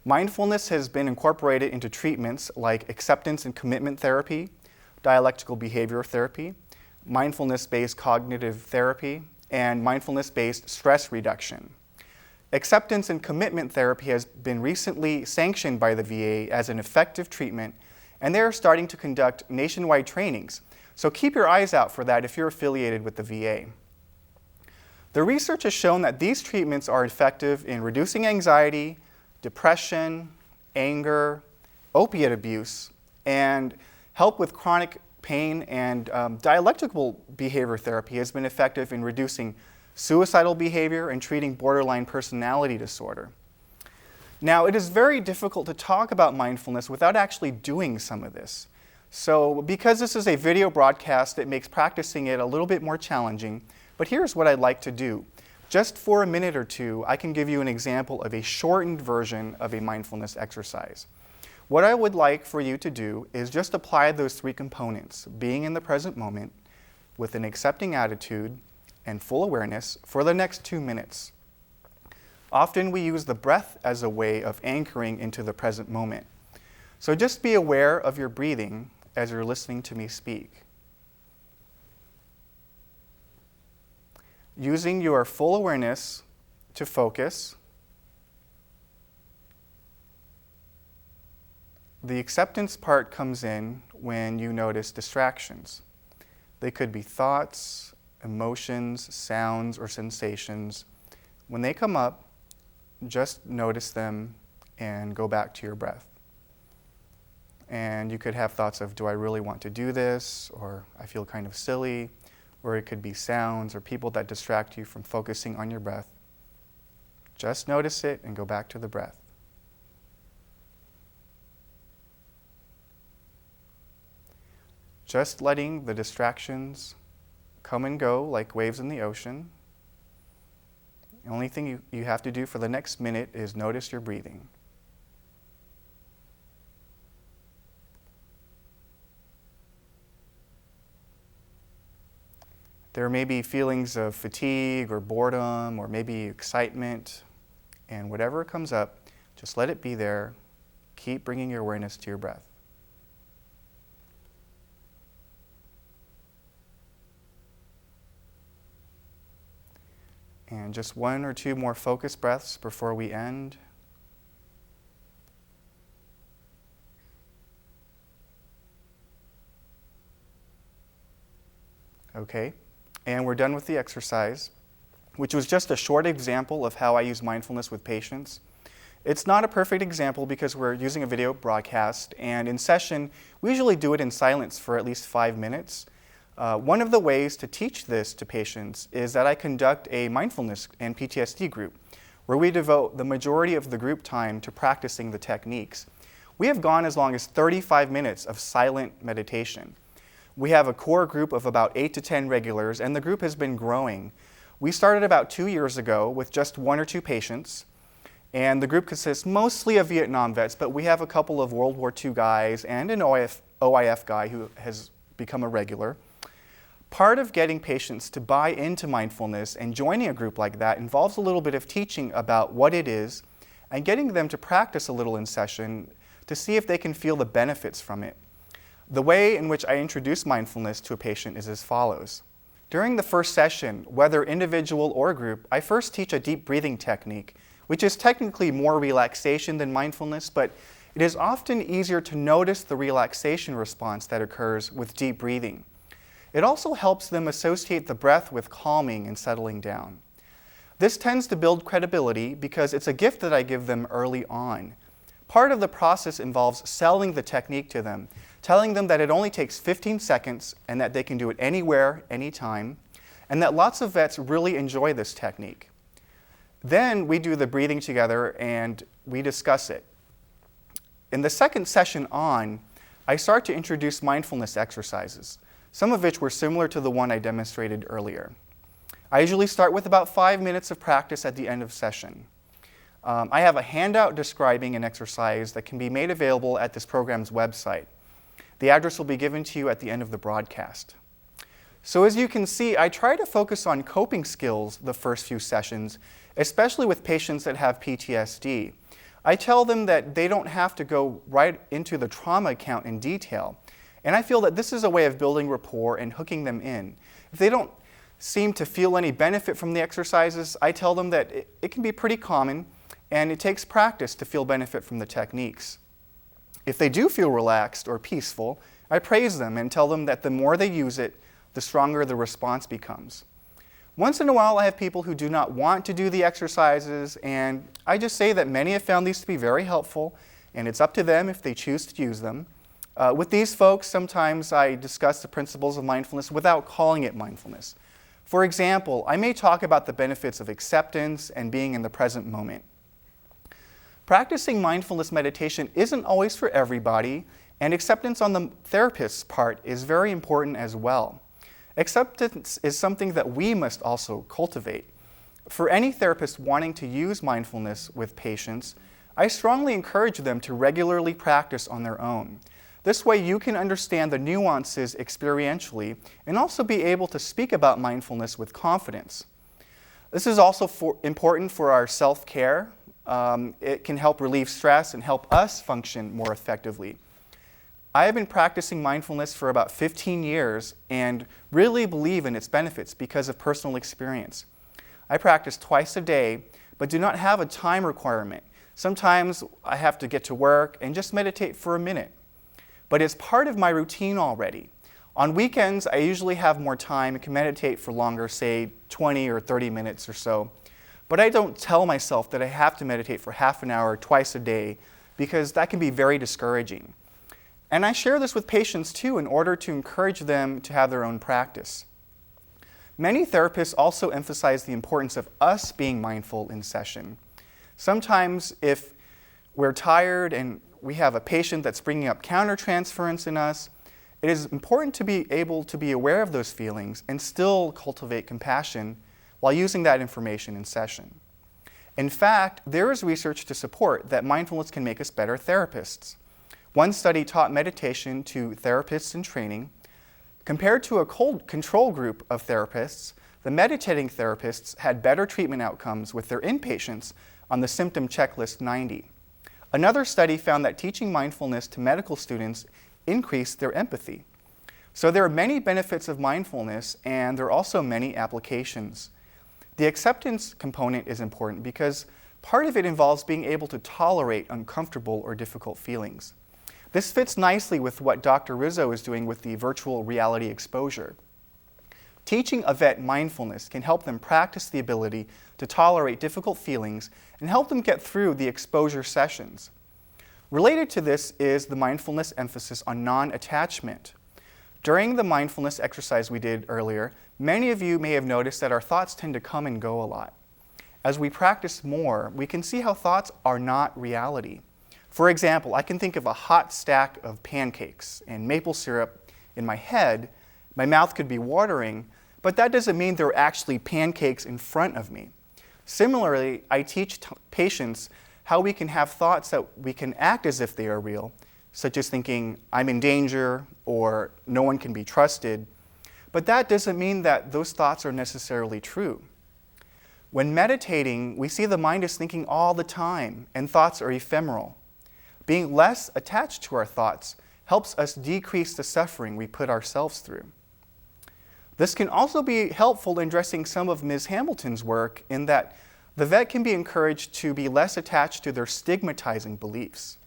Mindfulness has been incorporated into treatments like acceptance and commitment therapy, dialectical behavior therapy, mindfulness-based cognitive therapy, and mindfulness-based stress reduction. Acceptance and commitment therapy has been recently sanctioned by the VA as an effective treatment, and they're starting to conduct nationwide trainings. So keep your eyes out for that if you're affiliated with the VA. The research has shown that these treatments are effective in reducing anxiety, depression, anger, opiate abuse, and help with chronic pain, and dialectical behavior therapy has been effective in reducing suicidal behavior and treating borderline personality disorder. Now, it is very difficult to talk about mindfulness without actually doing some of this. So because this is a video broadcast, it makes practicing it a little bit more challenging, but here's what I'd like to do. Just for a minute or two, I can give you an example of a shortened version of a mindfulness exercise. What I would like for you to do is just apply those three components: being in the present moment, with an accepting attitude, and full awareness for the next 2 minutes. Often we use the breath as a way of anchoring into the present moment. So just be aware of your breathing as you're listening to me speak. Using your full awareness to focus, the acceptance part comes in when you notice distractions. They could be thoughts, emotions, sounds, or sensations. When they come up, just notice them and go back to your breath. And you could have thoughts of, do I really want to do this? Or I feel kind of silly. Or it could be sounds or people that distract you from focusing on your breath. Just notice it and go back to the breath. Just letting the distractions come and go like waves in the ocean. The only thing you have to do for the next minute is notice your breathing. There may be feelings of fatigue or boredom or maybe excitement, and whatever comes up, just let it be there. Keep bringing your awareness to your breath. And just 1 or 2 more focused breaths before we end. Okay, and we're done with the exercise, which was just a short example of how I use mindfulness with patients. It's not a perfect example because we're using a video broadcast, and in session, we usually do it in silence for at least 5 minutes. One of the ways to teach this to patients is that I conduct a mindfulness and PTSD group, where we devote the majority of the group time to practicing the techniques. We have gone as long as 35 minutes of silent meditation. We have a core group of about 8 to 10 regulars, and the group has been growing. We started about 2 years ago with just 1 or 2 patients, and the group consists mostly of Vietnam vets, but we have a couple of World War II guys and an OIF guy who has become a regular. Part of getting patients to buy into mindfulness and joining a group like that involves a little bit of teaching about what it is and getting them to practice a little in session to see if they can feel the benefits from it. The way in which I introduce mindfulness to a patient is as follows. During the first session, whether individual or group, I first teach a deep breathing technique, which is technically more relaxation than mindfulness, but it is often easier to notice the relaxation response that occurs with deep breathing. It also helps them associate the breath with calming and settling down. This tends to build credibility because it's a gift that I give them early on. Part of the process involves selling the technique to them, telling them that it only takes 15 seconds and that they can do it anywhere, anytime, and that lots of vets really enjoy this technique. Then we do the breathing together and we discuss it. In the second session on, I start to introduce mindfulness exercises, some of which were similar to the one I demonstrated earlier. I usually start with about 5 minutes of practice at the end of session. I have a handout describing an exercise that can be made available at this program's website. The address will be given to you at the end of the broadcast. So as you can see, I try to focus on coping skills the first few sessions, especially with patients that have PTSD. I tell them that they don't have to go right into the trauma account in detail, and I feel that this is a way of building rapport and hooking them in. If they don't seem to feel any benefit from the exercises, I tell them that it can be pretty common and it takes practice to feel benefit from the techniques. If they do feel relaxed or peaceful, I praise them and tell them that the more they use it, the stronger the response becomes. Once in a while, I have people who do not want to do the exercises, and I just say that many have found these to be very helpful, and it's up to them if they choose to use them. With these folks, sometimes I discuss the principles of mindfulness without calling it mindfulness. For example, I may talk about the benefits of acceptance and being in the present moment. Practicing mindfulness meditation isn't always for everybody, and acceptance on the therapist's part is very important as well. Acceptance is something that we must also cultivate. For any therapist wanting to use mindfulness with patients, I strongly encourage them to regularly practice on their own. This way you can understand the nuances experientially and also be able to speak about mindfulness with confidence. This is also important for our self-care. It can help relieve stress and help us function more effectively. I have been practicing mindfulness for about 15 years and really believe in its benefits because of personal experience. I practice twice a day, but do not have a time requirement. Sometimes I have to get to work and just meditate for a minute. But it's part of my routine already. On weekends, I usually have more time and can meditate for longer, say 20 or 30 minutes or so. But I don't tell myself that I have to meditate for half an hour twice a day because that can be very discouraging. And I share this with patients too in order to encourage them to have their own practice. Many therapists also emphasize the importance of us being mindful in session. Sometimes if we're tired and we have a patient that's bringing up countertransference in us, it is important to be able to be aware of those feelings and still cultivate compassion while using that information in session. In fact, there is research to support that mindfulness can make us better therapists. One study taught meditation to therapists in training. Compared to a control group of therapists, the meditating therapists had better treatment outcomes with their inpatients on the symptom checklist 90. Another study found that teaching mindfulness to medical students increased their empathy. So there are many benefits of mindfulness, and there are also many applications. The acceptance component is important because part of it involves being able to tolerate uncomfortable or difficult feelings. This fits nicely with what Dr. Rizzo is doing with the virtual reality exposure. Teaching a vet mindfulness can help them practice the ability to tolerate difficult feelings and help them get through the exposure sessions. Related to this is the mindfulness emphasis on non-attachment. During the mindfulness exercise we did earlier, many of you may have noticed that our thoughts tend to come and go a lot. As we practice more, we can see how thoughts are not reality. For example, I can think of a hot stack of pancakes and maple syrup in my head, my mouth could be watering, but that doesn't mean there are actually pancakes in front of me. Similarly, I teach patients how we can have thoughts that we can act as if they are real, such as thinking, I'm in danger, or no one can be trusted. But that doesn't mean that those thoughts are necessarily true. When meditating, we see the mind is thinking all the time, and thoughts are ephemeral. Being less attached to our thoughts helps us decrease the suffering we put ourselves through. This can also be helpful in addressing some of Ms. Hamilton's work in that the vet can be encouraged to be less attached to their stigmatizing beliefs.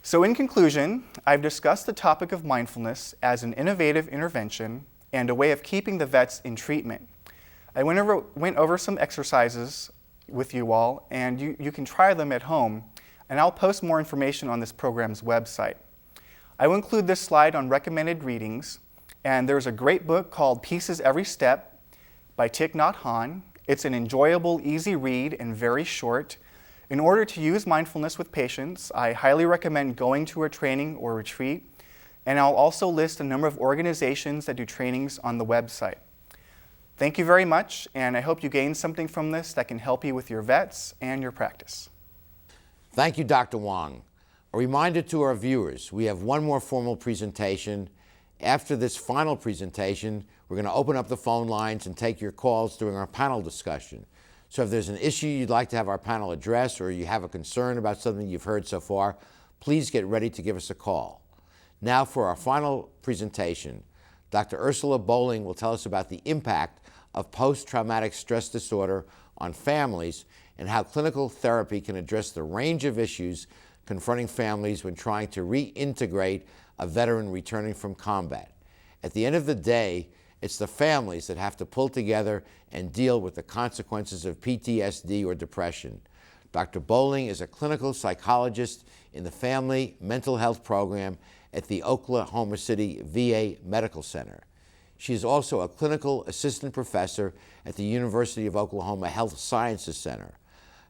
So in conclusion, I've discussed the topic of mindfulness as an innovative intervention and a way of keeping the vets in treatment. I went over some exercises with you all, and you can try them at home, and I'll post more information on this program's website. I will include this slide on recommended readings, and there's a great book called Pieces Every Step by Thich Nhat Hanh. It's an enjoyable, easy read and very short. In order to use mindfulness with patients, I highly recommend going to a training or retreat, and I'll also list a number of organizations that do trainings on the website. Thank you very much, and I hope you gained something from this that can help you with your vets and your practice. Thank you, Dr. Wang. A reminder to our viewers, we have one more formal presentation. After this final presentation, we're going to open up the phone lines and take your calls during our panel discussion. So if there's an issue you'd like to have our panel address, or you have a concern about something you've heard so far, please get ready to give us a call. Now for our final presentation, Dr. Ursula Bowling will tell us about the impact of post-traumatic stress disorder on families and how clinical therapy can address the range of issues confronting families when trying to reintegrate a veteran returning from combat. At the end of the day, it's the families that have to pull together and deal with the consequences of PTSD or depression. Dr. Bowling is a clinical psychologist in the Family Mental Health Program at the Oklahoma City VA Medical Center. She is also a clinical assistant professor at the University of Oklahoma Health Sciences Center.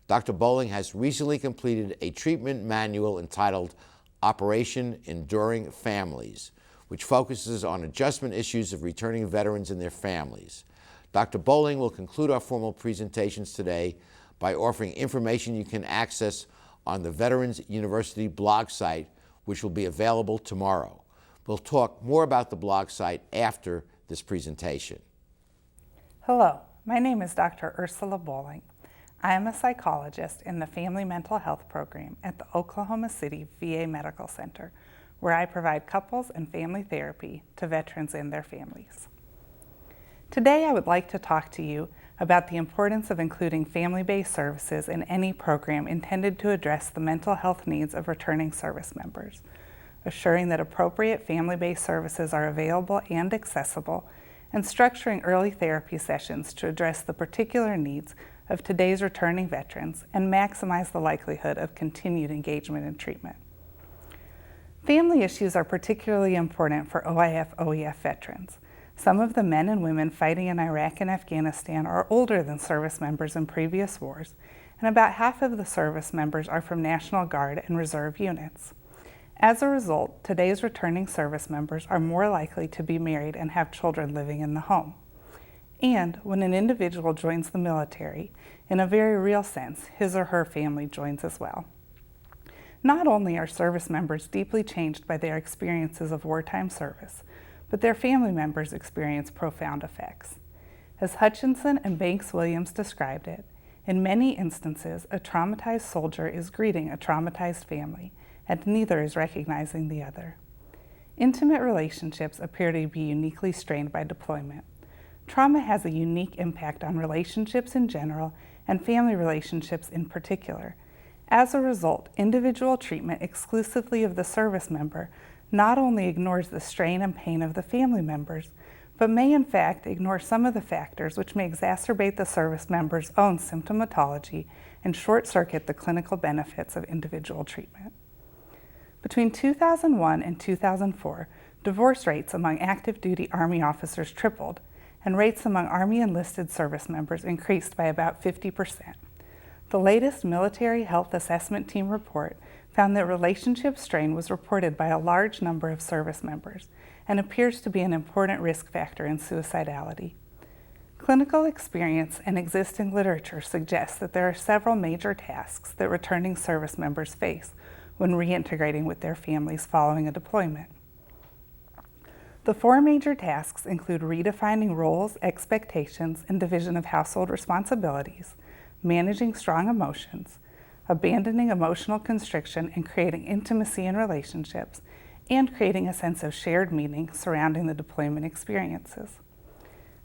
Dr. Bowling has recently completed a treatment manual entitled Operation Enduring Families, which focuses on adjustment issues of returning veterans and their families. Dr. Bowling will conclude our formal presentations today by offering information you can access on the Veterans University blog site, which will be available tomorrow. We'll talk more about the blog site after this presentation. Hello, my name is Dr. Ursula Bowling. I am a psychologist in the Family Mental Health Program at the Oklahoma City VA Medical Center, where I provide couples and family therapy to veterans and their families. Today I would like to talk to you about the importance of including family-based services in any program intended to address the mental health needs of returning service members, assuring that appropriate family-based services are available and accessible, and structuring early therapy sessions to address the particular needs of today's returning veterans and maximize the likelihood of continued engagement in treatment. Family issues are particularly important for OIF/OEF veterans. Some of the men and women fighting in Iraq and Afghanistan are older than service members in previous wars, and about half of the service members are from National Guard and Reserve units. As a result, today's returning service members are more likely to be married and have children living in the home. And when an individual joins the military, in a very real sense, his or her family joins as well. Not only are service members deeply changed by their experiences of wartime service, but their family members experience profound effects. As Hutchinson and Banks-Williams described it, in many instances, a traumatized soldier is greeting a traumatized family, and neither is recognizing the other. Intimate relationships appear to be uniquely strained by deployment. Trauma has a unique impact on relationships in general and family relationships in particular. As a result, individual treatment exclusively of the service member not only ignores the strain and pain of the family members, but may in fact ignore some of the factors which may exacerbate the service member's own symptomatology and short-circuit the clinical benefits of individual treatment. Between 2001 and 2004, divorce rates among active duty Army officers tripled, and rates among Army enlisted service members increased by about 50%. The latest Military Health Assessment Team report found that relationship strain was reported by a large number of service members and appears to be an important risk factor in suicidality. Clinical experience and existing literature suggests that there are several major tasks that returning service members face when reintegrating with their families following a deployment. The 4 major tasks include redefining roles, expectations, and division of household responsibilities, managing strong emotions, abandoning emotional constriction and creating intimacy in relationships, and creating a sense of shared meaning surrounding the deployment experiences.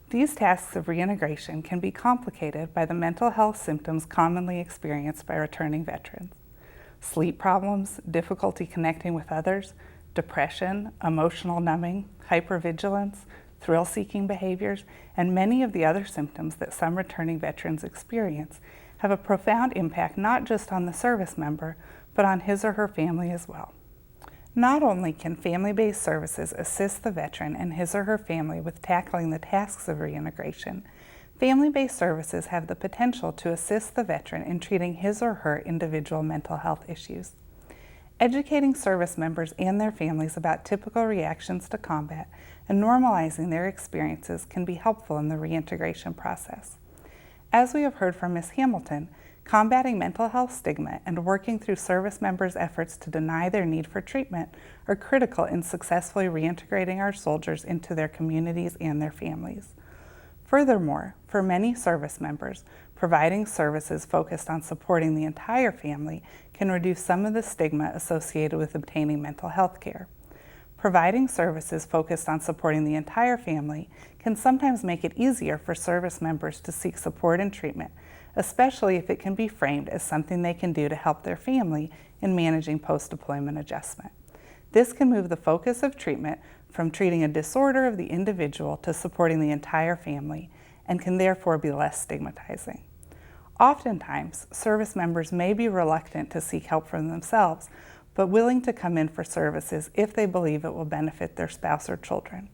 These tasks of reintegration can be complicated by the mental health symptoms commonly experienced by returning veterans: sleep problems, difficulty connecting with others, depression, emotional numbing, hypervigilance, thrill-seeking behaviors, and many of the other symptoms that some returning veterans experience have a profound impact not just on the service member, but on his or her family as well. Not only can family-based services assist the veteran and his or her family with tackling the tasks of reintegration, family-based services have the potential to assist the veteran in treating his or her individual mental health issues. Educating service members and their families about typical reactions to combat and normalizing their experiences can be helpful in the reintegration process. As we have heard from Ms. Hamilton, combating mental health stigma and working through service members' efforts to deny their need for treatment are critical in successfully reintegrating our soldiers into their communities and their families. Furthermore, for many service members, providing services focused on supporting the entire family can reduce some of the stigma associated with obtaining mental health care. Providing services focused on supporting the entire family can sometimes make it easier for service members to seek support and treatment, especially if it can be framed as something they can do to help their family in managing post-deployment adjustment. This can move the focus of treatment from treating a disorder of the individual to supporting the entire family and can therefore be less stigmatizing. Oftentimes, service members may be reluctant to seek help for themselves, but willing to come in for services if they believe it will benefit their spouse or children.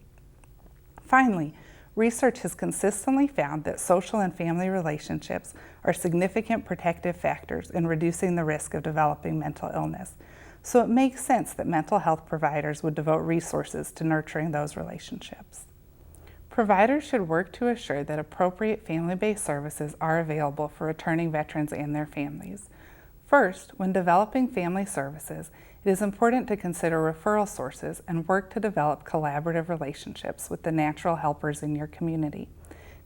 Finally, research has consistently found that social and family relationships are significant protective factors in reducing the risk of developing mental illness, so it makes sense that mental health providers would devote resources to nurturing those relationships. Providers should work to assure that appropriate family-based services are available for returning veterans and their families. First, when developing family services, it is important to consider referral sources and work to develop collaborative relationships with the natural helpers in your community.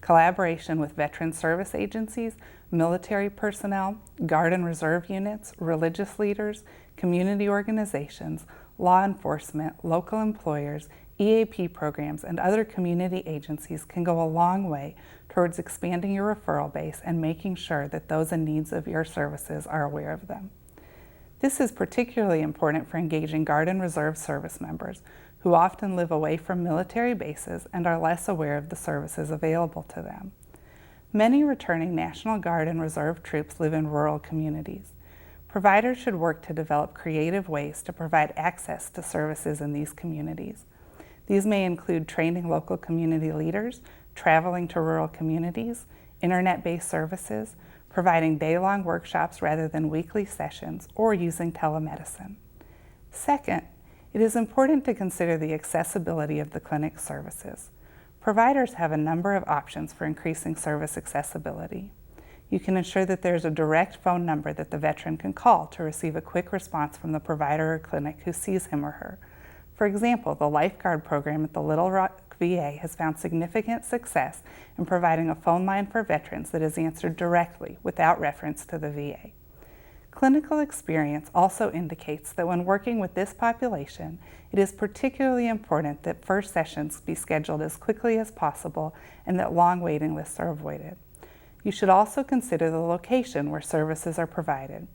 Collaboration with veteran service agencies, military personnel, Guard and Reserve units, religious leaders, community organizations, law enforcement, local employers, EAP programs, and other community agencies can go a long way towards expanding your referral base and making sure that those in need of your services are aware of them. This is particularly important for engaging Guard and Reserve service members who often live away from military bases and are less aware of the services available to them. Many returning National Guard and Reserve troops live in rural communities. Providers should work to develop creative ways to provide access to services in these communities. These may include training local community leaders, traveling to rural communities, internet-based services, providing day-long workshops rather than weekly sessions, or using telemedicine. Second, it is important to consider the accessibility of the clinic services. Providers have a number of options for increasing service accessibility. You can ensure that there's a direct phone number that the veteran can call to receive a quick response from the provider or clinic who sees him or her. For example, the Lifeguard program at the Little Rock VA has found significant success in providing a phone line for veterans that is answered directly without reference to the VA. Clinical experience also indicates that when working with this population, it is particularly important that first sessions be scheduled as quickly as possible and that long waiting lists are avoided. You should also consider the location where services are provided.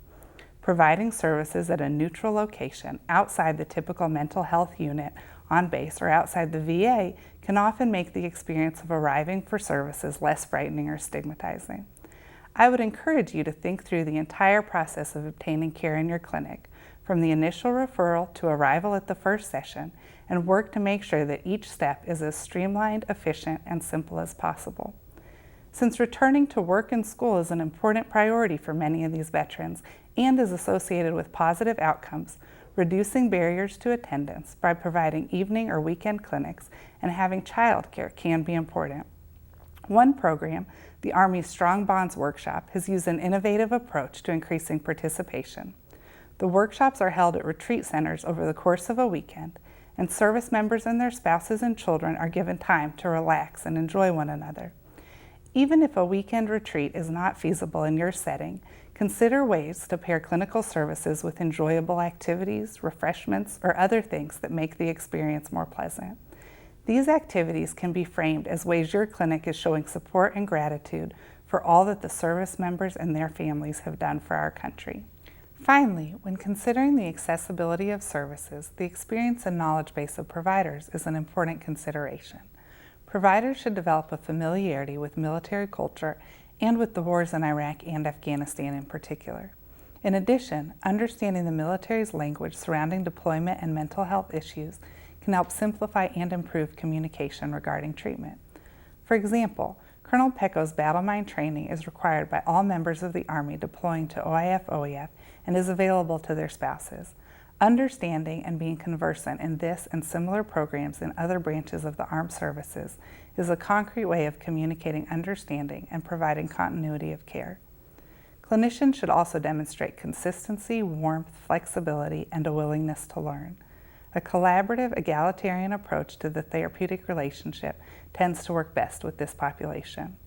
Providing services at a neutral location outside the typical mental health unit on base or outside the VA can often make the experience of arriving for services less frightening or stigmatizing. I would encourage you to think through the entire process of obtaining care in your clinic, from the initial referral to arrival at the first session, and work to make sure that each step is as streamlined, efficient, and simple as possible. Since returning to work and school is an important priority for many of these veterans and is associated with positive outcomes, reducing barriers to attendance by providing evening or weekend clinics and having childcare can be important. One program, the Army's Strong Bonds Workshop, has used an innovative approach to increasing participation. The workshops are held at retreat centers over the course of a weekend, and service members and their spouses and children are given time to relax and enjoy one another. Even if a weekend retreat is not feasible in your setting, consider ways to pair clinical services with enjoyable activities, refreshments, or other things that make the experience more pleasant. These activities can be framed as ways your clinic is showing support and gratitude for all that the service members and their families have done for our country. Finally, when considering the accessibility of services, the experience and knowledge base of providers is an important consideration. Providers should develop a familiarity with military culture and with the wars in Iraq and Afghanistan in particular. In addition, understanding the military's language surrounding deployment and mental health issues can help simplify and improve communication regarding treatment. For example, Colonel Pecco's battle mind training is required by all members of the Army deploying to OIF/OEF and is available to their spouses. Understanding and being conversant in this and similar programs in other branches of the armed services is a concrete way of communicating understanding and providing continuity of care. Clinicians should also demonstrate consistency, warmth, flexibility, and a willingness to learn. A collaborative, egalitarian approach to the therapeutic relationship tends to work best with this population.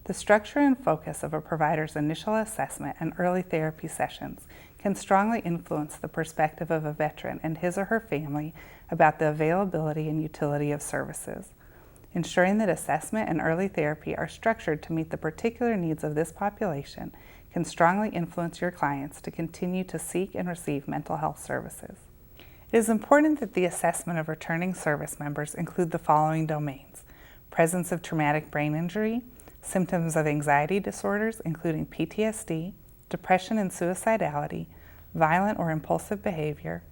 The structure and focus of a provider's initial assessment and early therapy sessions can strongly influence the perspective of a veteran and his or her family about the availability and utility of services. Ensuring that assessment and early therapy are structured to meet the particular needs of this population can strongly influence your clients to continue to seek and receive mental health services. It is important that the assessment of returning service members include the following domains: presence of traumatic brain injury, symptoms of anxiety disorders including PTSD, depression and suicidality, violent or impulsive behavior,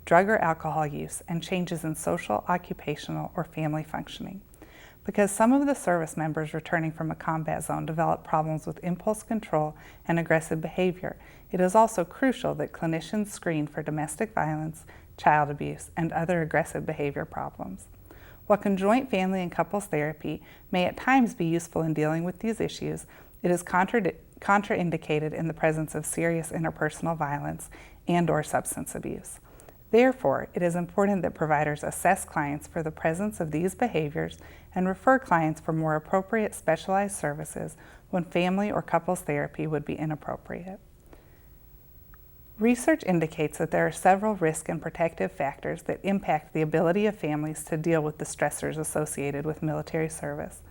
drug or alcohol use, and changes in social, occupational, or family functioning. Because some of the service members returning from a combat zone develop problems with impulse control and aggressive behavior, it is also crucial that clinicians screen for domestic violence, child abuse, and other aggressive behavior problems. While conjoint family and couples therapy may at times be useful in dealing with these issues, it is contraindicated in the presence of serious interpersonal violence and/or substance abuse. Therefore, it is important that providers assess clients for the presence of these behaviors and refer clients for more appropriate specialized services when family or couples therapy would be inappropriate. Research indicates that there are several risk and protective factors that impact the ability of families to deal with the stressors associated with military service.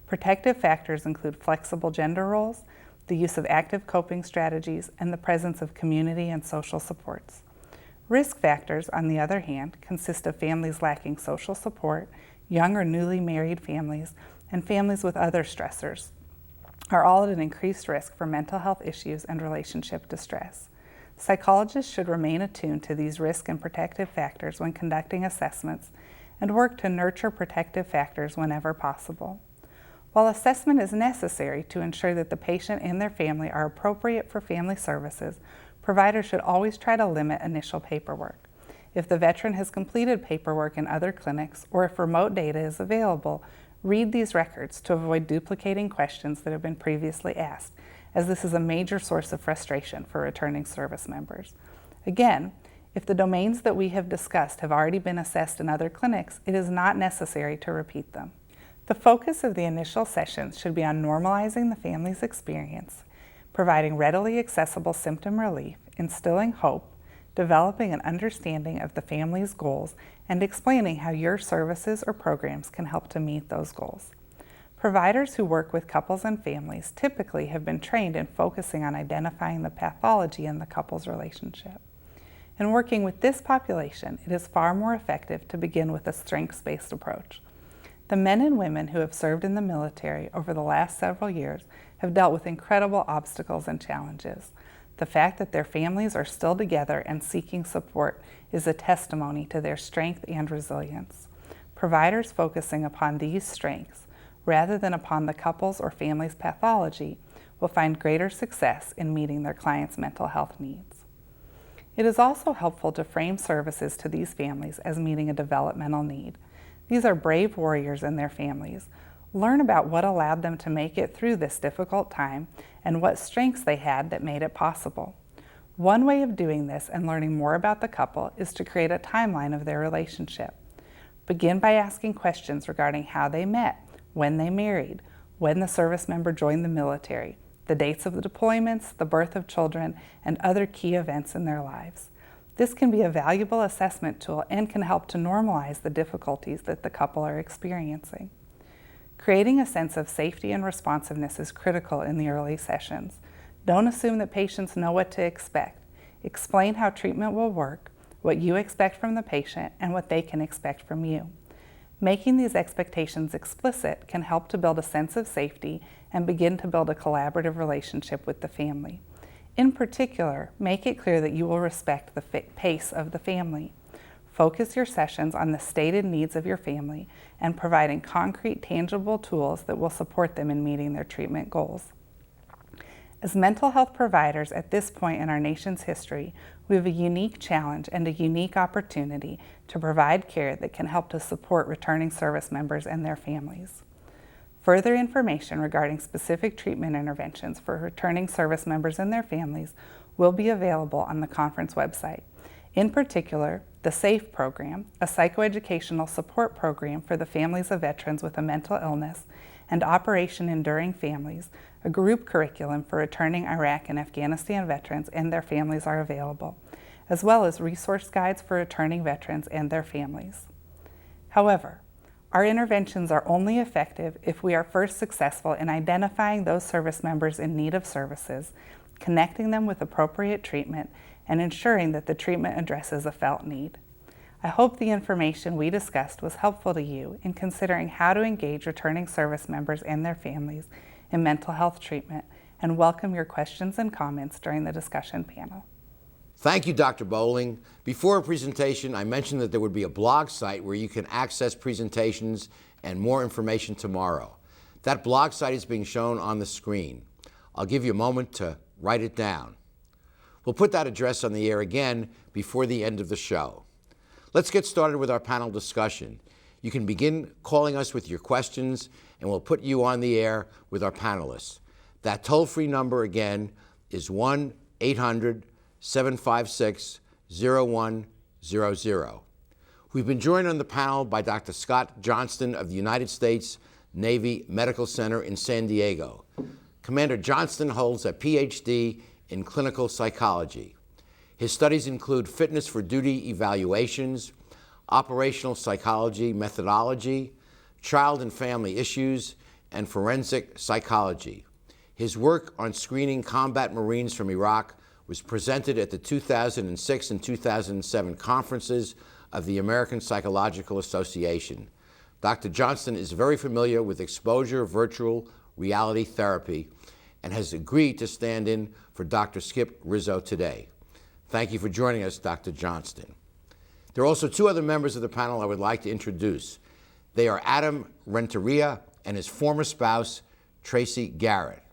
Protective factors include flexible gender roles, the use of active coping strategies, and the presence of community and social supports. Risk factors, on the other hand, consist of families lacking social support, young or newly married families, and families with other stressors are all at an increased risk for mental health issues and relationship distress. Psychologists should remain attuned to these risk and protective factors when conducting assessments and work to nurture protective factors whenever possible. While assessment is necessary to ensure that the patient and their family are appropriate for family services, providers should always try to limit initial paperwork. If the veteran has completed paperwork in other clinics or if remote data is available, read these records to avoid duplicating questions that have been previously asked, as this is a major source of frustration for returning service members. Again, if the domains that we have discussed have already been assessed in other clinics, it is not necessary to repeat them. The focus of the initial sessions should be on normalizing the family's experience, providing readily accessible symptom relief, instilling hope, developing an understanding of the family's goals, and explaining how your services or programs can help to meet those goals. Providers who work with couples and families typically have been trained in focusing on identifying the pathology in the couple's relationship. In working with this population, it is far more effective to begin with a strengths-based approach. The men and women who have served in the military over the last several years have dealt with incredible obstacles and challenges. The fact that their families are still together and seeking support is a testimony to their strength and resilience. Providers focusing upon these strengths, rather than upon the couple's or family's pathology, will find greater success in meeting their client's mental health needs. It is also helpful to frame services to these families as meeting a developmental need. These are brave warriors and their families. Learn about what allowed them to make it through this difficult time and what strengths they had that made it possible. One way of doing this and learning more about the couple is to create a timeline of their relationship. Begin by asking questions regarding how they met, when they married, when the service member joined the military, the dates of the deployments, the birth of children, and other key events in their lives. This can be a valuable assessment tool and can help to normalize the difficulties that the couple are experiencing. Creating a sense of safety and responsiveness is critical in the early sessions. Don't assume that patients know what to expect. Explain how treatment will work, what you expect from the patient, and what they can expect from you. Making these expectations explicit can help to build a sense of safety and begin to build a collaborative relationship with the family. In particular, make it clear that you will respect the pace of the family. Focus your sessions on the stated needs of your family and providing concrete, tangible tools that will support them in meeting their treatment goals. As mental health providers at this point in our nation's history, we have a unique challenge and a unique opportunity to provide care that can help to support returning service members and their families. Further information regarding specific treatment interventions for returning service members and their families will be available on the conference website. In particular, the SAFE program, a psychoeducational support program for the families of veterans with a mental illness, and Operation Enduring Families, a group curriculum for returning Iraq and Afghanistan veterans and their families are available, as well as resource guides for returning veterans and their families. However, our interventions are only effective if we are first successful in identifying those service members in need of services, connecting them with appropriate treatment, and ensuring that the treatment addresses a felt need. I hope the information we discussed was helpful to you in considering how to engage returning service members and their families in mental health treatment, and welcome your questions and comments during the discussion panel. Thank you, Dr. Bowling. Before a presentation, I mentioned that there would be a blog site where you can access presentations and more information tomorrow. That blog site is being shown on the screen. I'll give you a moment to write it down. We'll put that address on the air again before the end of the show. Let's get started with our panel discussion. You can begin calling us with your questions, and we'll put you on the air with our panelists. That toll-free number again is 1-800-756-0100. We've been joined on the panel by Dr. Scott Johnston of the United States Navy Medical Center in San Diego. Commander Johnston holds a PhD in clinical psychology. His studies include fitness for duty evaluations, operational psychology methodology, child and family issues, and forensic psychology. His work on screening combat Marines from Iraq was presented at the 2006 and 2007 conferences of the American Psychological Association. Dr. Johnston is very familiar with exposure virtual reality therapy and has agreed to stand in for Dr. Skip Rizzo today. Thank you for joining us, Dr. Johnston. There are also two other members of the panel I would like to introduce. They are Adam Renteria and his former spouse, Tracy Garrett.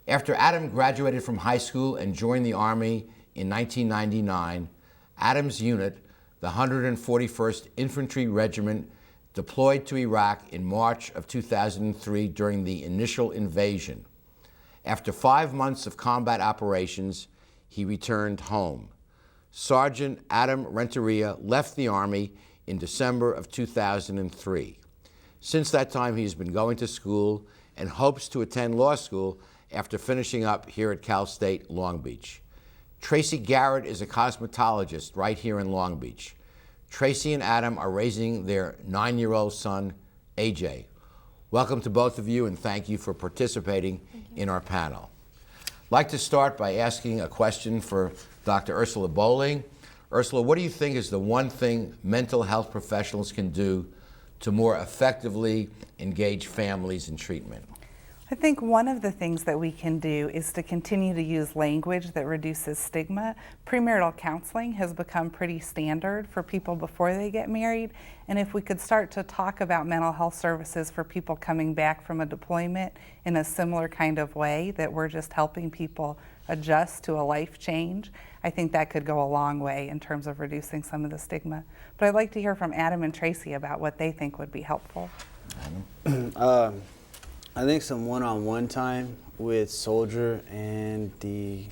After Adam graduated from high school and joined the Army in 1999, Adam's unit, the 141st Infantry Regiment, deployed to Iraq in March of 2003 during the initial invasion. After 5 months of combat operations, he returned home. Sergeant Adam Renteria left the Army in December of 2003. Since that time, he's been going to school and hopes to attend law school after finishing up here at Cal State Long Beach. Tracy Garrett is a cosmetologist right here in Long Beach. Tracy and Adam are raising their 9-year-old son, AJ. Welcome to both of you, and thank you for participating in our panel. I'd like to start by asking a question for Dr. Ursula Bowling. Ursula, what do you think is the one thing mental health professionals can do to more effectively engage families in treatment? I think one of the things that we can do is to continue to use language that reduces stigma. Premarital counseling has become pretty standard for people before they get married, and if we could start to talk about mental health services for people coming back from a deployment in a similar kind of way, that we're just helping people adjust to a life change, I think that could go a long way in terms of reducing some of the stigma. But I'd like to hear from Adam and Tracy about what they think would be helpful. I think some one-on-one time with soldier and the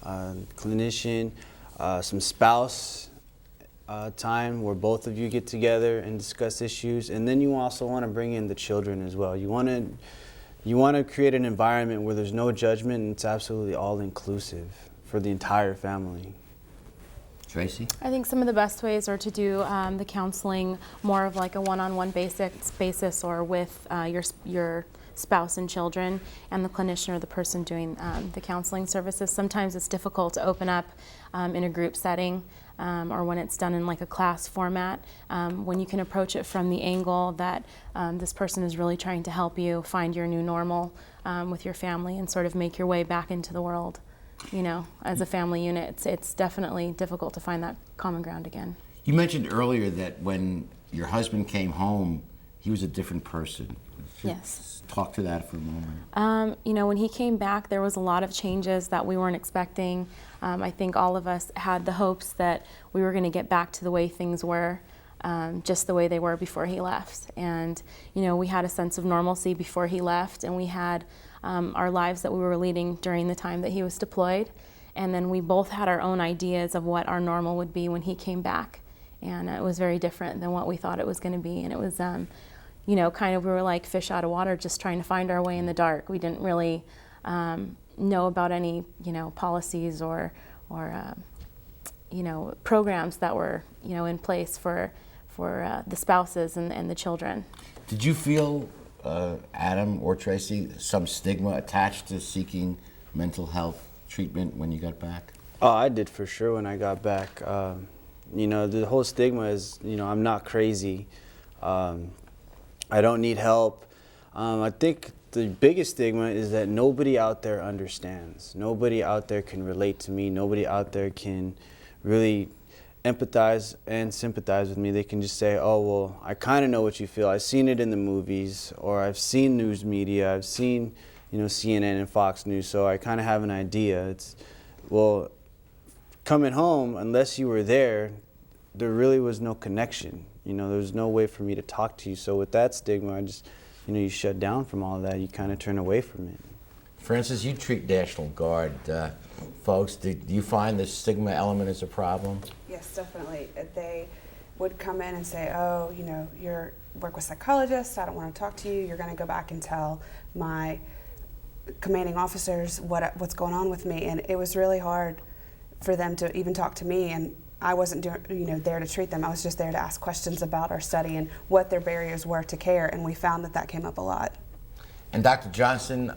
clinician, some spouse time where both of you get together and discuss issues, and then you also want to bring in the children as well. You want to create an environment where there's no judgment and it's absolutely all-inclusive for the entire family. Tracy? I think some of the best ways are to do the counseling more of like a one-on-one basis or with your spouse and children and the clinician or the person doing the counseling services. Sometimes it's difficult to open up in a group setting or when it's done in like a class format, when you can approach it from the angle that this person is really trying to help you find your new normal with your family and sort of make your way back into the world. You know, as a family unit, it's definitely difficult to find that common ground again. You mentioned earlier that when your husband came home, he was a different person. Yes. Talk to that for a moment. You know, when he came back, there was a lot of changes that we weren't expecting. I think all of us had the hopes that we were going to get back to the way things were, just the way they were before he left. And, you know, we had a sense of normalcy before he left, and we had our lives that we were leading during the time that he was deployed. And then we both had our own ideas of what our normal would be when he came back. And it was very different than what we thought it was going to be. And it was, you know, kind of, we were like fish out of water, just trying to find our way in the dark. We didn't really know about any, you know, policies or you know, programs that were, you know, in place for the spouses and the children. Did you feel, Adam or Tracy, some stigma attached to seeking mental health treatment when you got back? Oh, I did for sure when I got back. You know, the whole stigma is, you know, I'm not crazy. I don't need help. I think the biggest stigma is that nobody out there understands. Nobody out there can relate to me. Nobody out there can really empathize and sympathize with me. They can just say, oh, well, I kind of know what you feel. I've seen it in the movies, or I've seen news media. I've seen, you know, CNN and Fox News, so I kind of have an idea. It's, well, coming home, unless you were there really was no connection. You know, there was no way for me to talk to you. So with that stigma, I just, you know, you shut down from all that. You kind of turn away from it. Francis, you treat National Guard folks. Do you find the stigma element is a problem? Yes, definitely. They would come in and say, oh, you know, you work with psychologists, I don't want to talk to you, you're going to go back and tell my commanding officers what's going on with me. And it was really hard for them to even talk to me, and I wasn't there to treat them. I was just there to ask questions about our study and what their barriers were to care, and we found that came up a lot. And Dr. Johnson,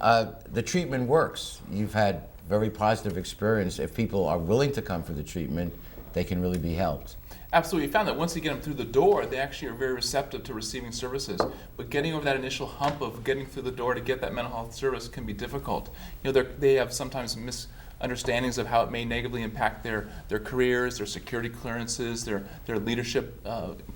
the treatment works. You've had very positive experience. If people are willing to come for the treatment, they can really be helped. Absolutely. We found that once you get them through the door, they actually are very receptive to receiving services. But getting over that initial hump of getting through the door to get that mental health service can be difficult. You know, they have sometimes misunderstandings of how it may negatively impact their careers, their security clearances, their leadership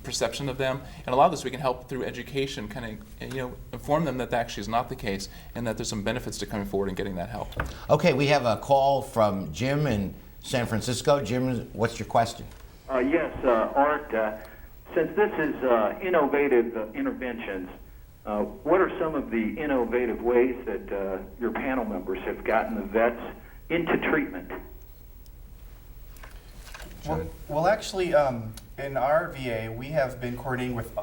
perception of them. And a lot of this we can help through education, kind of, you know, inform them that actually is not the case and that there's some benefits to coming forward and getting that help. Okay, we have a call from Jim in San Francisco. Jim, what's your question? Yes, Art, since this is innovative interventions, what are some of the innovative ways that your panel members have gotten the vets into treatment? Well, actually, in our VA, we have been coordinating with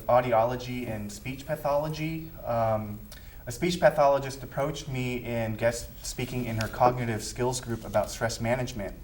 audiology and speech pathology. A speech pathologist approached me in guest speaking in her cognitive skills group about stress management.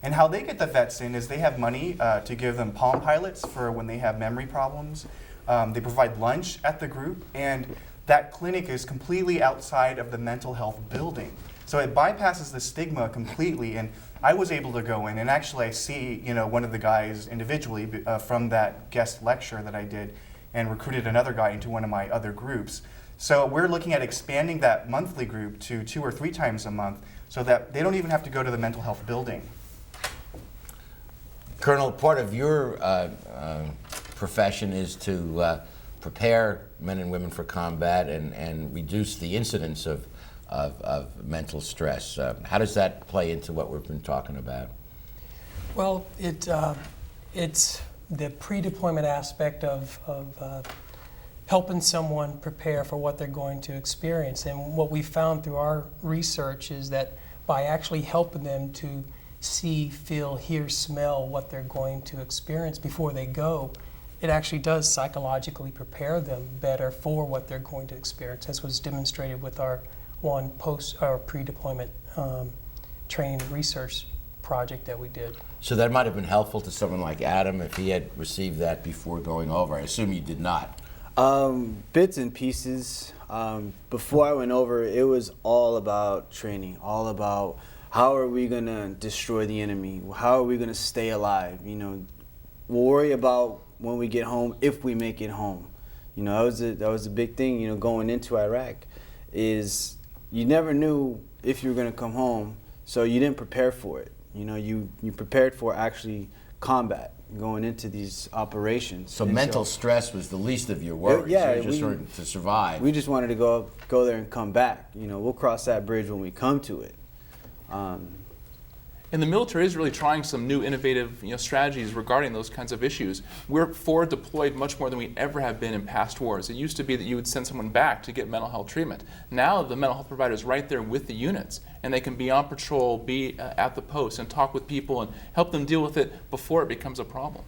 And how they get the vets in is they have money to give them Palm Pilots for when they have memory problems. They provide lunch at the group, and that clinic is completely outside of the mental health building. So it bypasses the stigma completely, and I was able to go in, and actually I see, you know, one of the guys individually from that guest lecture that I did, and recruited another guy into one of my other groups. So we're looking at expanding that monthly group to 2 or 3 times a month so that they don't even have to go to the mental health building. Colonel, part of your profession is to prepare men and women for combat and reduce the incidence of mental stress. How does that play into what we've been talking about? Well, it's the pre-deployment aspect of helping someone prepare for what they're going to experience. And what we found through our research is that by actually helping them to see, feel, hear, smell what they're going to experience before they go, it actually does psychologically prepare them better for what they're going to experience, as was demonstrated with our one pre-deployment training research project that we did. So that might have been helpful to someone like Adam if he had received that before going over. I assume you did not. Bits and pieces. Before I went over, it was all about training, all about how are we going to destroy the enemy? How are we going to stay alive? You know, we'll worry about when we get home, if we make it home. You know, that was a big thing, you know, going into Iraq, is you never knew if you were going to come home, so you didn't prepare for it. You know, you prepared for actually combat going into these operations. So mental stress was the least of your worries. Yeah, you just wanted to survive. We just wanted to go there and come back. You know, we'll cross that bridge when we come to it. And the military is really trying some new innovative strategies regarding those kinds of issues. We're forward deployed much more than we ever have been in past wars. It used to be that you would send someone back to get mental health treatment. Now the mental health provider is right there with the units, and they can be on patrol, be at the post, and talk with people and help them deal with it before it becomes a problem.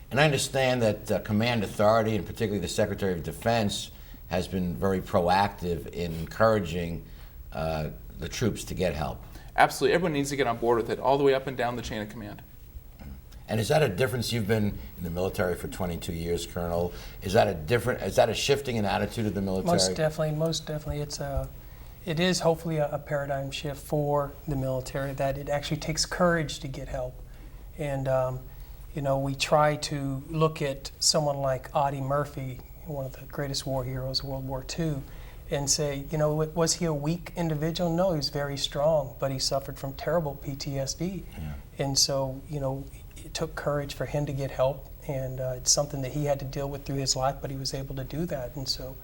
And I understand that Command Authority, and particularly the Secretary of Defense, has been very proactive in encouraging the troops to get help. Absolutely, everyone needs to get on board with it, all the way up and down the chain of command. And is that a difference? You've been in the military for 22 years, Colonel. Is that a shifting in attitude of the military? Most definitely. It is hopefully a paradigm shift for the military, that it actually takes courage to get help. And we try to look at someone like Audie Murphy, one of the greatest war heroes of World War II, and say, was he a weak individual? No, he was very strong, but he suffered from terrible PTSD. Yeah. And so, it took courage for him to get help, and it's something that he had to deal with through his life, but he was able to do that. And so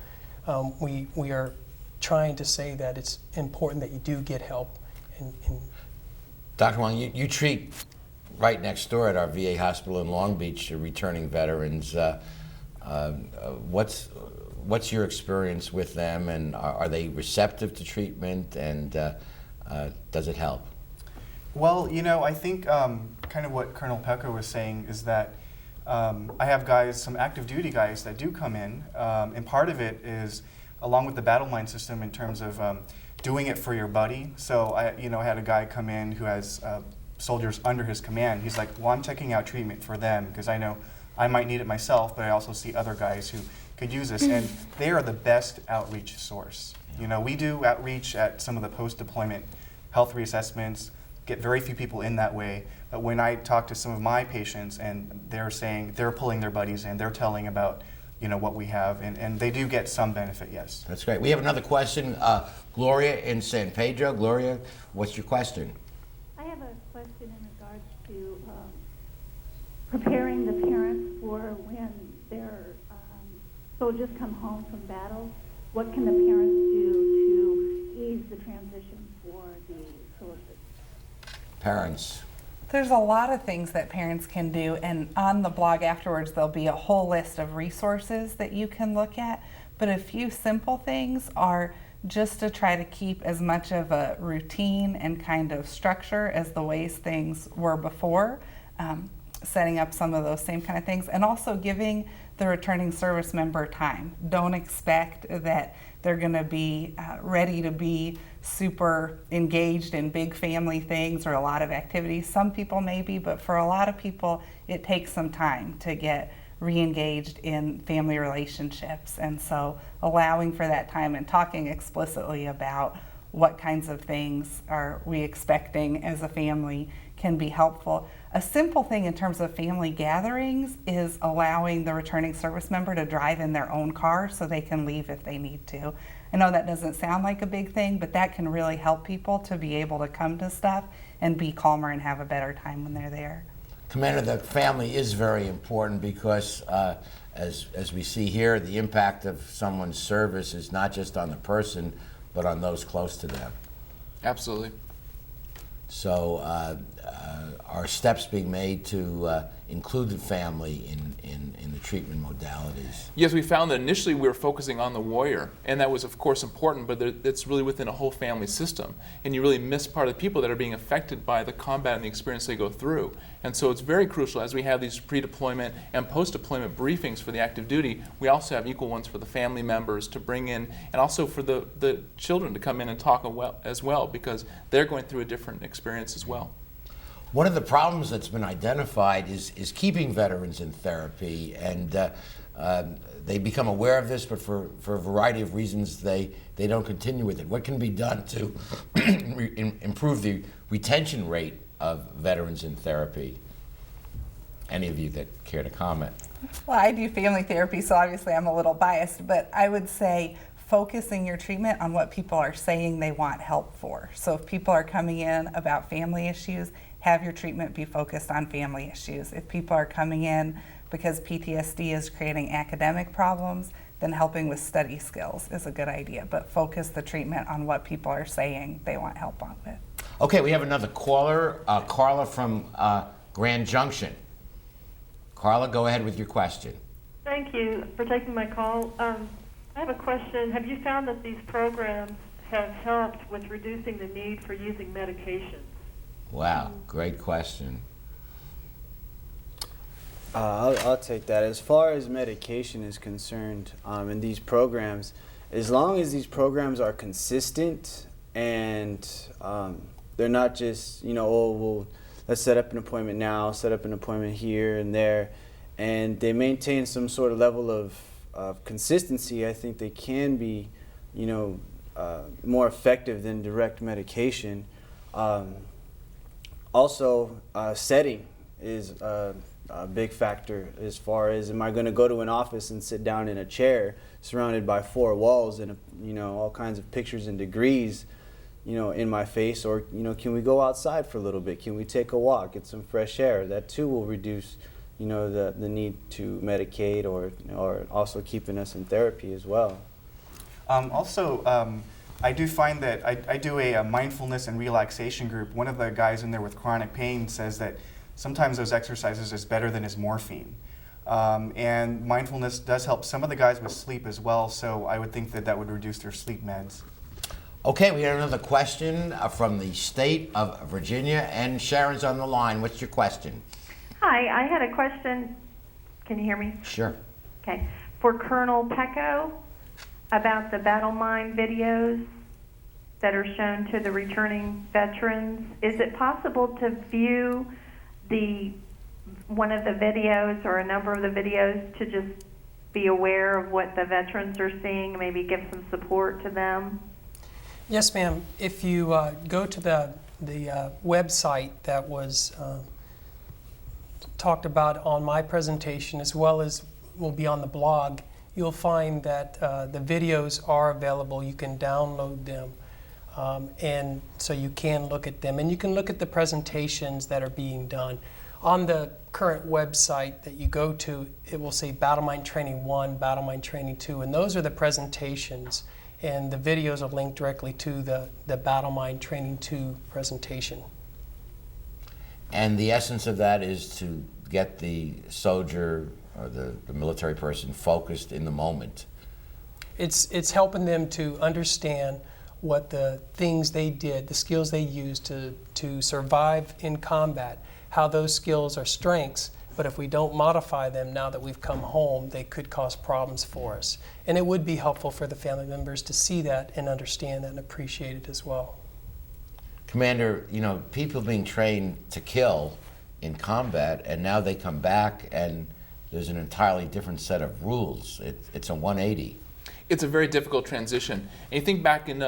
we are trying to say that it's important that you do get help. Dr. Wang, you treat right next door at our VA hospital in Long Beach returning veterans. What's your experience with them, and are they receptive to treatment, and does it help? Well, I think kind of what Colonel Pecco was saying is that I have guys, some active duty guys that do come in, and part of it is along with the battle line system in terms of doing it for your buddy. So I had a guy come in who has soldiers under his command. He's like, well, I'm checking out treatment for them because I know I might need it myself, but I also see other guys who could use this, and they are the best outreach source. We do outreach at some of the post-deployment health reassessments, get very few people in that way, but when I talk to some of my patients and they're saying they're pulling their buddies in, they're telling about what we have, and they do get some benefit, yes. That's great. We have another question. Gloria in San Pedro. Gloria, what's your question? I have a question in regards to preparing the parents for when their soldiers come home from battle. What can the parents do to ease the transition for the soldiers? Parents. There's a lot of things that parents can do, and on the blog afterwards there'll be a whole list of resources that you can look at, but a few simple things are just to try to keep as much of a routine and kind of structure as the ways things were before, setting up some of those same kind of things, and also giving the returning service member time. Don't expect that they're going to be ready to be super engaged in big family things or a lot of activities. Some people may be, but for a lot of people it takes some time to get re-engaged in family relationships. And so allowing for that time and talking explicitly about what kinds of things are we expecting as a family can be helpful. A simple thing in terms of family gatherings is allowing the returning service member to drive in their own car so they can leave if they need to. I know that doesn't sound like a big thing, but that can really help people to be able to come to stuff and be calmer and have a better time when they're there. Commander, the family is very important because as we see here, the impact of someone's service is not just on the person, but on those close to them. Absolutely. So are steps being made to include the family in the treatment modalities? Yes, we found that initially we were focusing on the warrior, and that was of course important, but it's really within a whole family system. And you really miss part of the people that are being affected by the combat and the experience they go through. And so it's very crucial as we have these pre-deployment and post-deployment briefings for the active duty, we also have equal ones for the family members to bring in, and also for the children to come in and talk as well, because they're going through a different experience as well. One of the problems that's been identified is keeping veterans in therapy, and they become aware of this, but for a variety of reasons they don't continue with it. What can be done to improve the retention rate of veterans in therapy? Any of you that care to comment? Well, I do family therapy, so obviously I'm a little biased, but I would say focusing your treatment on what people are saying they want help for. So if people are coming in about family issues, have your treatment be focused on family issues. If people are coming in because PTSD is creating academic problems, then helping with study skills is a good idea, but focus the treatment on what people are saying they want help on with. Okay, we have another caller, Carla from Grand Junction. Carla, go ahead with your question. Thank you for taking my call. I have a question. Have you found that these programs have helped with reducing the need for using medications? Wow, great question. I'll take that. As far as medication is concerned, in these programs, as long as these programs are consistent and they're not just, oh, well, let's set up an appointment now, set up an appointment here and there, and they maintain some sort of level of consistency, I think they can be, more effective than direct medication. Also, setting is a big factor as far as, am I going to go to an office and sit down in a chair surrounded by four walls and all kinds of pictures and degrees in my face, or can we go outside for a little bit? Can we take a walk, get some fresh air? That too will reduce the need to medicate, or also keeping us in therapy as well. I do find that I do a mindfulness and relaxation group. One of the guys in there with chronic pain says that sometimes those exercises is better than his morphine. And mindfulness does help some of the guys with sleep as well, so I would think that that would reduce their sleep meds. Okay, we have another question from the state of Virginia, and Sharon's on the line. What's your question? Hi, I had a question. Can you hear me? Sure. Okay. For Colonel Pecco, about the battle mine videos that are shown to the returning veterans. Is it possible to view one of the videos or a number of the videos to just be aware of what the veterans are seeing, maybe give some support to them? Yes, ma'am. If you go to the website that was talked about on my presentation, as well as will be on the blog, you'll find that the videos are available. You can download them, and so you can look at them. And you can look at the presentations that are being done. On the current website that you go to, it will say Battle Mine Training 1, Battle Mine Training 2, and those are the presentations. And the videos are linked directly to the Battle Mine Training 2 presentation. And the essence of that is to get the soldier or the military person focused in the moment. It's helping them to understand what the things they did, the skills they used to survive in combat, how those skills are strengths, but if we don't modify them now that we've come home, they could cause problems for us. And it would be helpful for the family members to see that and understand that and appreciate it as well. Commander, people being trained to kill in combat, and now they come back and there's an entirely different set of rules. It's a 180. it's a very difficult transition. And you think back in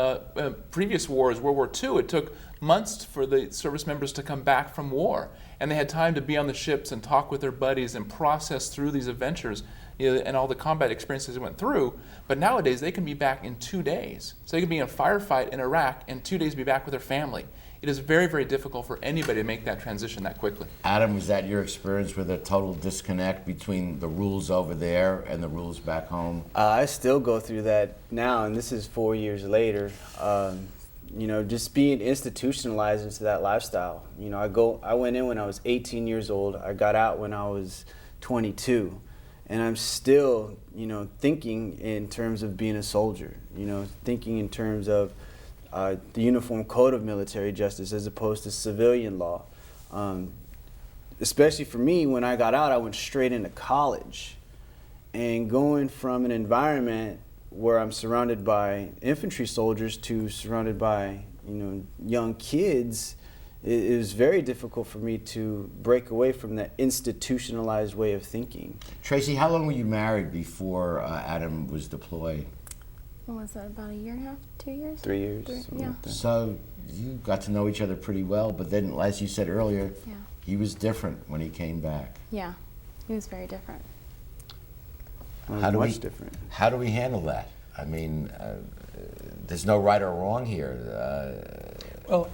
previous wars, World War II, it took months for the service members to come back from war. And they had time to be on the ships and talk with their buddies and process through these adventures, and all the combat experiences they went through. But nowadays, they can be back in 2 days. So they can be in a firefight in Iraq and 2 days be back with their family. It is very, very difficult for anybody to make that transition that quickly. Adam, was that your experience with a total disconnect between the rules over there and the rules back home? I still go through that now, and this is 4 years later. You know, just being institutionalized into that lifestyle. You know, I went in when I was 18 years old. I got out when I was 22. And I'm still, you know, thinking in terms of being a soldier, you know, thinking in terms of the Uniform Code of Military Justice as opposed to civilian law. Especially for me, when I got out, I went straight into college. And going from an environment where I'm surrounded by infantry soldiers to surrounded by, you know, young kids, it was very difficult for me to break away from that institutionalized way of thinking. Tracy, how long were you married before Adam was deployed? What was that, about a year and a half, 2 years? 3 years. Yeah. Like that. So you got to know each other pretty well, but then, as you said earlier, he was different when he came back. Yeah, he was very different. Much different. How do we handle that? I mean, there's no right or wrong here. Well,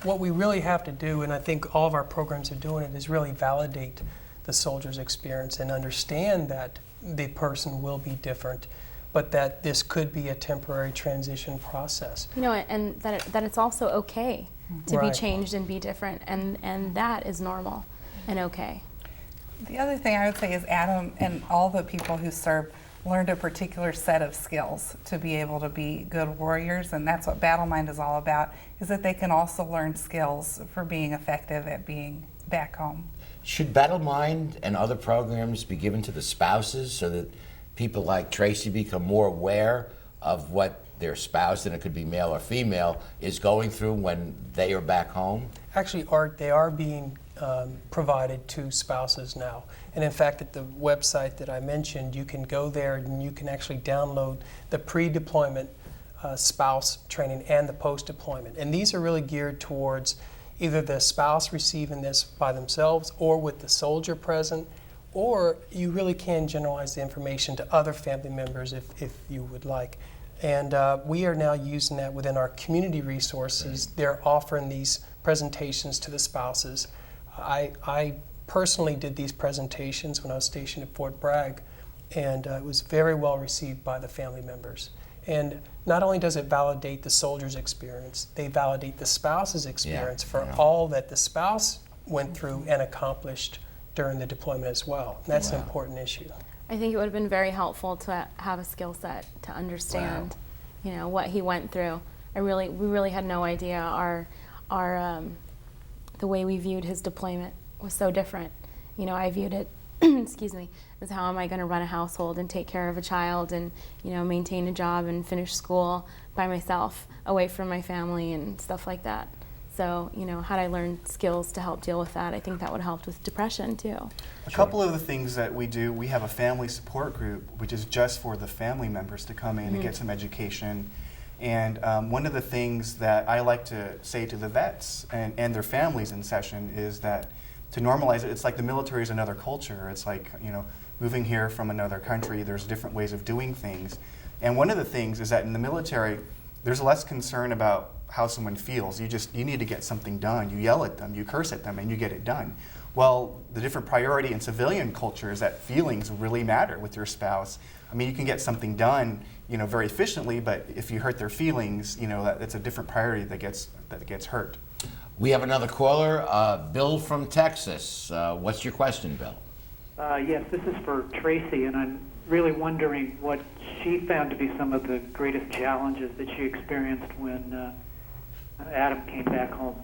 what we really have to do, and I think all of our programs are doing it, is really validate the soldier's experience and understand that the person will be different, but that this could be a temporary transition process. You know, and that it's also okay to be Right. changed and be different, and that is normal and okay. The other thing I would say is Adam and all the people who served learned a particular set of skills to be able to be good warriors, and that's what Battle Mind is all about, is that they can also learn skills for being effective at being back home. Should Battle Mind and other programs be given to the spouses so that people like Tracy become more aware of what their spouse, and it could be male or female, is going through when they are back home? Actually, Art, they are being provided to spouses now. And in fact, at the website that I mentioned, you can go there and you can actually download the pre-deployment spouse training and the post-deployment. And these are really geared towards either the spouse receiving this by themselves or with the soldier present, or you really can generalize the information to other family members if you would like. And we are now using that within our community resources. They're offering these presentations to the spouses. I personally did these presentations when I was stationed at Fort Bragg, and it was very well received by the family members. And not only does it validate the soldier's experience, they validate the spouse's experience for all that the spouse went through and accomplished during the deployment as well. And that's an important issue. I think it would have been very helpful to have a skill set to understand, you know, what he went through. We really had no idea. The way we viewed his deployment was so different. You know, I viewed it, excuse me, as how am I going to run a household and take care of a child and, you know, maintain a job and finish school by myself, away from my family and stuff like that. So, you know, had I learned skills to help deal with that, I think that would have helped with depression too. A couple of the things that we do, we have a family support group, which is just for the family members to come in and get some education. And one of the things that I like to say to the vets and their families in session is that to normalize it, it's like the military is another culture. It's like, you know, moving here from another country, there's different ways of doing things. And one of the things is that in the military, there's less concern about how someone feels. You need to get something done. You yell at them, you curse at them, and you get it done. Well, the different priority in civilian culture is that feelings really matter with your spouse. I mean, you can get something done, you know, very efficiently, but if you hurt their feelings, you know, that's a different priority that gets hurt. We have another caller, Bill from Texas. What's your question, Bill? Yes, this is for Tracy, and I'm really wondering what she found to be some of the greatest challenges that she experienced when Adam came back home.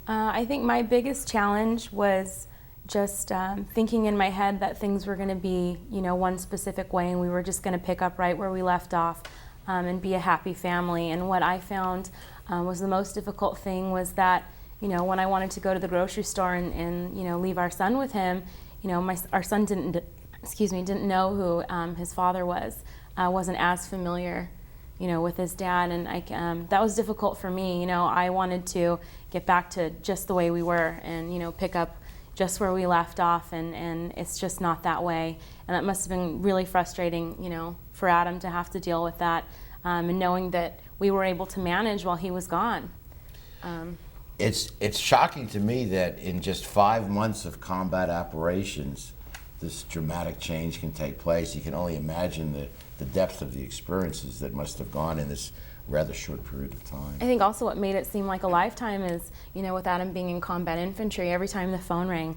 I think my biggest challenge was just thinking in my head that things were going to be, you know, one specific way, and we were just going to pick up right where we left off and be a happy family. And what I found was the most difficult thing was that, you know, when I wanted to go to the grocery store and you know, leave our son with him, you know, our son didn't know who his father was. wasn't as familiar, with his dad, and that was difficult for me. I wanted to get back to just the way we were, and pick up just where we left off, and it's just not that way. And that must have been really frustrating, for Adam to have to deal with that, and knowing that we were able to manage while he was gone. It's shocking to me that in just 5 months of combat operations, this dramatic change can take place. You can only imagine the depth of the experiences that must have gone in this rather short period of time. I think also what made it seem like a lifetime is, with Adam being in combat infantry, every time the phone rang,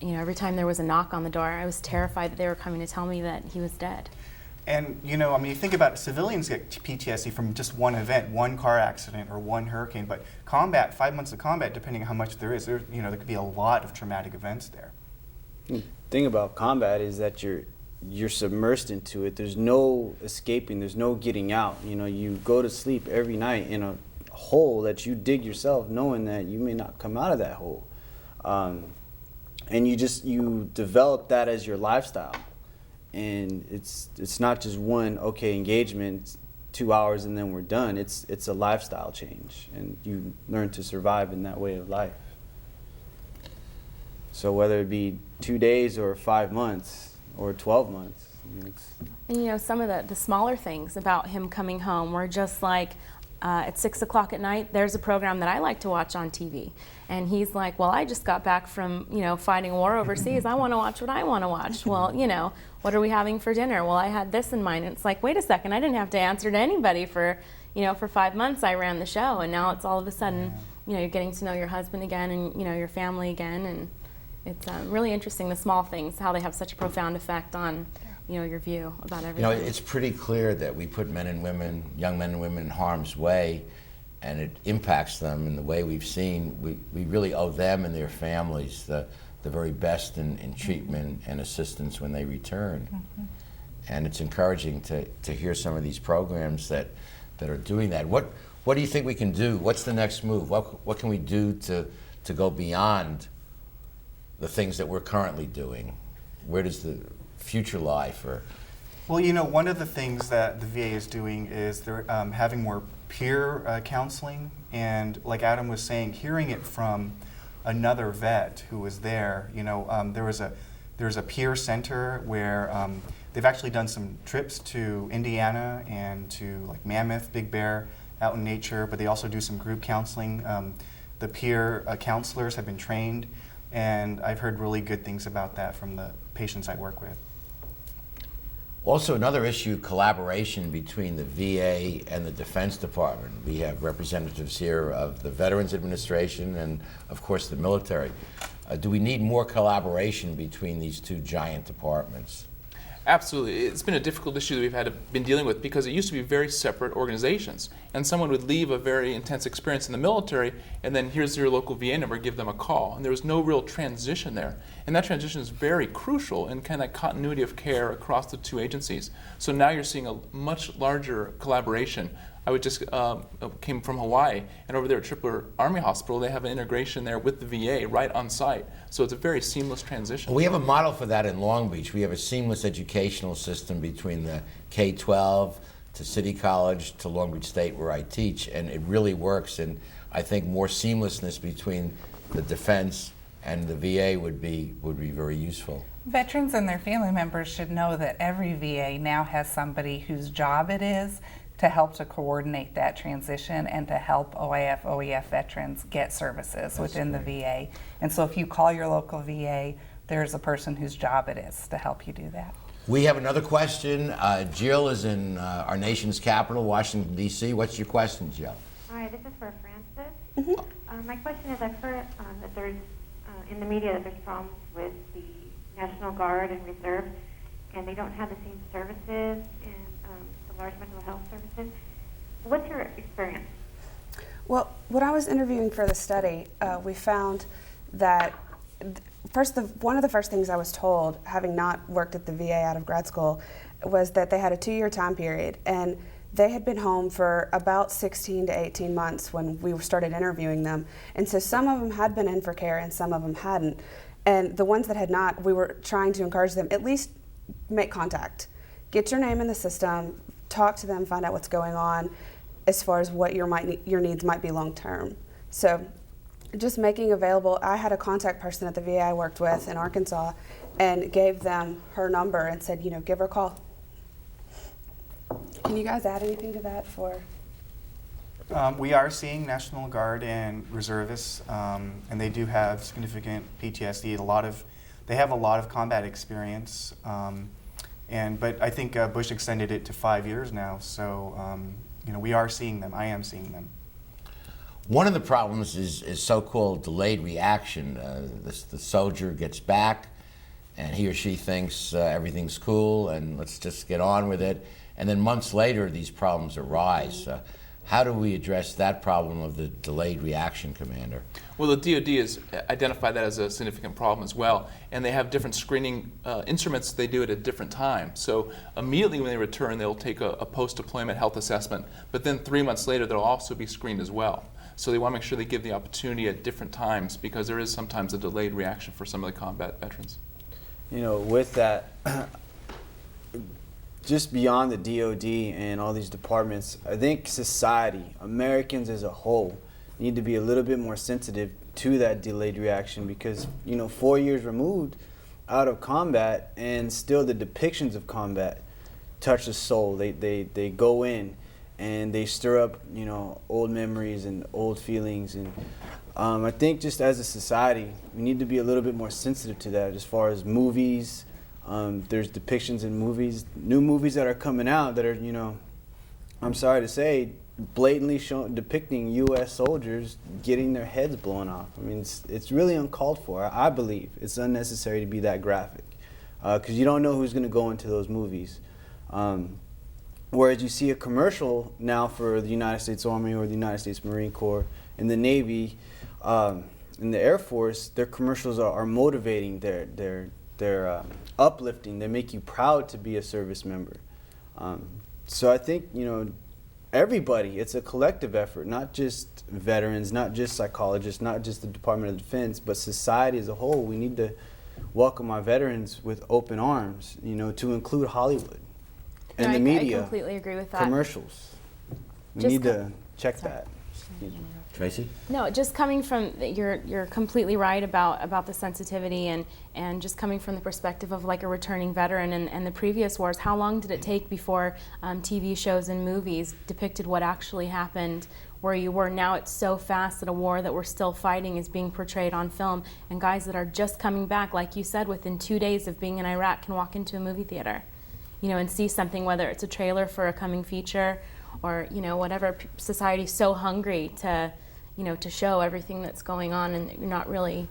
every time there was a knock on the door, I was terrified that they were coming to tell me that he was dead. And you think about it, civilians get PTSD from just one event, one car accident or one hurricane, but combat, 5 months of combat, depending on how much there is, there could be a lot of traumatic events there. The thing about combat is that you're submersed into it. There's no escaping, there's no getting out. You go to sleep every night in a hole that you dig yourself, knowing that you may not come out of that hole. And you develop that as your lifestyle. And it's not just one engagement, 2 hours and then we're done. It's a lifestyle change, and you learn to survive in that way of life. So whether it be 2 days or 5 months or 12 months. And some of the smaller things about him coming home were just like, at 6 o'clock at night, there's a program that I like to watch on TV. And he's like, well, I just got back from, fighting a war overseas. I want to watch what I want to watch. Well, what are we having for dinner? Well, I had this in mind. And it's like, wait a second, I didn't have to answer to anybody for 5 months I ran the show. And now it's all of a sudden, you're getting to know your husband again and, your family again. And it's really interesting, the small things, how they have such a profound effect on your view about everything. It's pretty clear that we put men and women, young men and women, in harm's way, and it impacts them in the way we've seen. We really owe them and their families the very best in treatment and assistance when they return. Mm-hmm. And it's encouraging to hear some of these programs that are doing that. What do you think we can do? What's the next move? What can we do to go beyond the things that we're currently doing? Where does the future lie for? Well, one of the things that the VA is doing is they're having more peer counseling, and like Adam was saying, hearing it from another vet who was there. There's a peer center where they've actually done some trips to Indiana and to like Mammoth, Big Bear, out in nature, but they also do some group counseling. The peer counselors have been trained, and I've heard really good things about that from the patients I work with. Also, another issue, collaboration between the VA and the Defense Department. We have representatives here of the Veterans Administration and, of course, the military. Do we need more collaboration between these two giant departments? Absolutely. It's been a difficult issue that we've been dealing with, because it used to be very separate organizations, and someone would leave a very intense experience in the military, and then here's your local VA number, give them a call. And there was no real transition there. And that transition is very crucial in kind of continuity of care across the two agencies. So now you're seeing a much larger collaboration. I just came from Hawaii, and over there at Tripler Army Hospital, they have an integration there with the VA right on site. So it's a very seamless transition. We have a model for that in Long Beach. We have a seamless educational system between the K-12 to City College to Long Beach State, where I teach, and it really works. And I think more seamlessness between the defense and the VA would be very useful. Veterans and their family members should know that every VA now has somebody whose job it is to help to coordinate that transition and to help OIF, OEF veterans get services within the VA. And so if you call your local VA, there's a person whose job it is to help you do that. We have another question. Jill is in our nation's capital, Washington, D.C. What's your question, Jill? Hi, this is for Francis. Mm-hmm. My question is, I've heard that there's, in the media, that there's problems with the National Guard and Reserve, and they don't have the same services in the large mental health services. What's your experience? Well, when I was interviewing for the study, we found that one of the first things I was told, having not worked at the VA out of grad school, was that they had a 2-year time period, and they had been home for about 16 to 18 months when we started interviewing them. And so some of them had been in for care and some of them hadn't. And the ones that had not, we were trying to encourage them at least make contact. get your name in the system, talk to them, find out what's going on as far as what your needs might be long term. So just making available, I had a contact person at the VA I worked with in Arkansas and gave them her number and said, you know, give her a call. Can you guys add anything to that for? We are seeing National Guard and reservists, and they do have significant PTSD. They have a lot of combat experience, but I think Bush extended it to 5 years now. So, you know, we are seeing them. I am seeing them. One of the problems is so-called delayed reaction. The soldier gets back, and he or she thinks everything's cool, and let's just get on with it. And then months later, these problems arise. How do we address that problem of the delayed reaction, Commander? Well, the DoD has identified that as a significant problem as well, and they have different screening instruments. They do it at different times. So immediately when they return, they'll take a post-deployment health assessment, but then 3 months later, they'll also be screened as well. So they want to make sure they give the opportunity at different times, because there is sometimes a delayed reaction for some of the combat veterans. You know, with that, just beyond the DoD and all these departments, I think society, Americans as a whole, need to be a little bit more sensitive to that delayed reaction, because, you know, 4 years removed out of combat, and still the depictions of combat touch the soul. They go in and they stir up, you know, old memories and old feelings. And I think just as a society, we need to be a little bit more sensitive to that as far as movies. There's depictions in movies, new movies that are coming out that are, you know, I'm sorry to say, blatantly depicting U.S. soldiers getting their heads blown off. I mean, it's really uncalled for. I believe it's unnecessary to be that graphic, because you don't know who's going to go into those movies. Whereas you see a commercial now for the United States Army or the United States Marine Corps, in the Navy, in the Air Force, their commercials are motivating, they're uplifting, they make you proud to be a service member. So I think, you know, everybody, it's a collective effort, not just veterans, not just psychologists, not just the Department of Defense, but society as a whole. We need to welcome our veterans with open arms, you know, to include Hollywood and the media. I completely agree with that. Commercials. We need to check that. Tracy? No, just coming from, you're completely right about the sensitivity, and just coming from the perspective of like a returning veteran and the previous wars. How long did it take before TV shows and movies depicted what actually happened where you were? Now it's so fast that a war that we're still fighting is being portrayed on film, and guys that are just coming back, like you said, within 2 days of being in Iraq can walk into a movie theater, you know, and see something, whether it's a trailer for a coming feature or, you know, whatever. Society's so hungry to, you know, to show everything that's going on, and you're not really,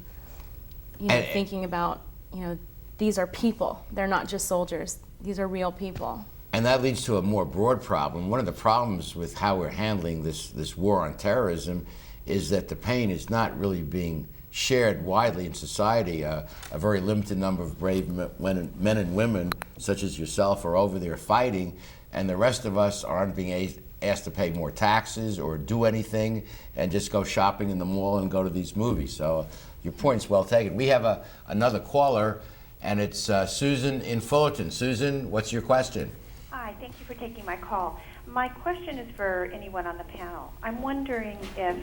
you know, thinking about, you know, these are people. They're not just soldiers. These are real people. And that leads to a more broad problem. One of the problems with how we're handling this war on terrorism is that the pain is not really being shared widely in society. A very limited number of brave men and women, such as yourself, are over there fighting, and the rest of us aren't being asked to pay more taxes or do anything and just go shopping in the mall and go to these movies. So your point's well taken. We have another caller, and it's Susan in Fullerton. Susan, what's your question? Hi, thank you for taking my call. My question is for anyone on the panel. I'm wondering if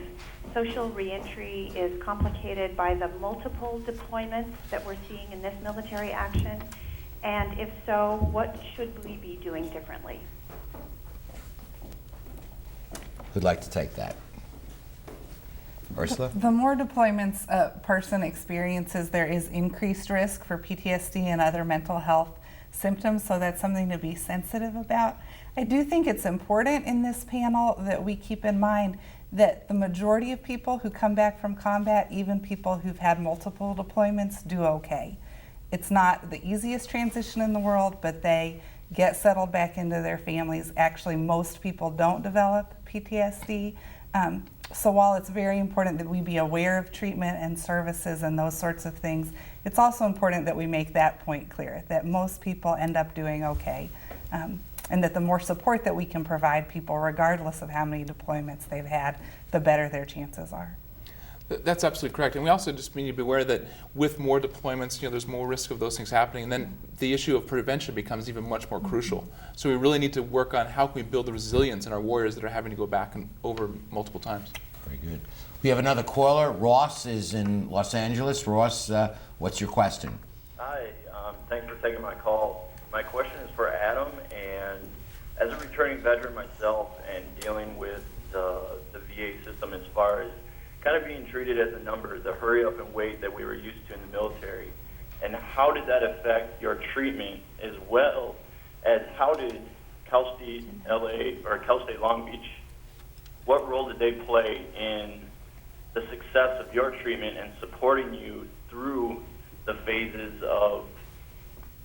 social reentry is complicated by the multiple deployments that we're seeing in this military action, and if so, what should we be doing differently? Who'd like to take that? Ursula? The more deployments a person experiences, there is increased risk for PTSD and other mental health symptoms, so that's something to be sensitive about. I do think it's important in this panel that we keep in mind that the majority of people who come back from combat, even people who've had multiple deployments, do okay. It's not the easiest transition in the world, but they get settled back into their families. Actually, most people don't develop PTSD. So while it's very important that we be aware of treatment and services and those sorts of things, it's also important that we make that point clear, that most people end up doing okay. And that the more support that we can provide people, regardless of how many deployments they've had, the better their chances are. That's absolutely correct. And we also just need to be aware that with more deployments, there's more risk of those things happening. And then the issue of prevention becomes even much more crucial. So we really need to work on how can we build the resilience in our warriors that are having to go back and over multiple times. Very good. We have another caller. Ross is in Los Angeles. Ross, what's your question? Hi, thanks for taking my call. My question is for Adam, and as a returning veteran myself and dealing with the VA system as far as kind of being treated as a number, the hurry up and wait that we were used to in the military, and how did that affect your treatment, as well as how did Cal State LA or Cal State Long Beach, what role did they play in the success of your treatment and supporting you through the phases of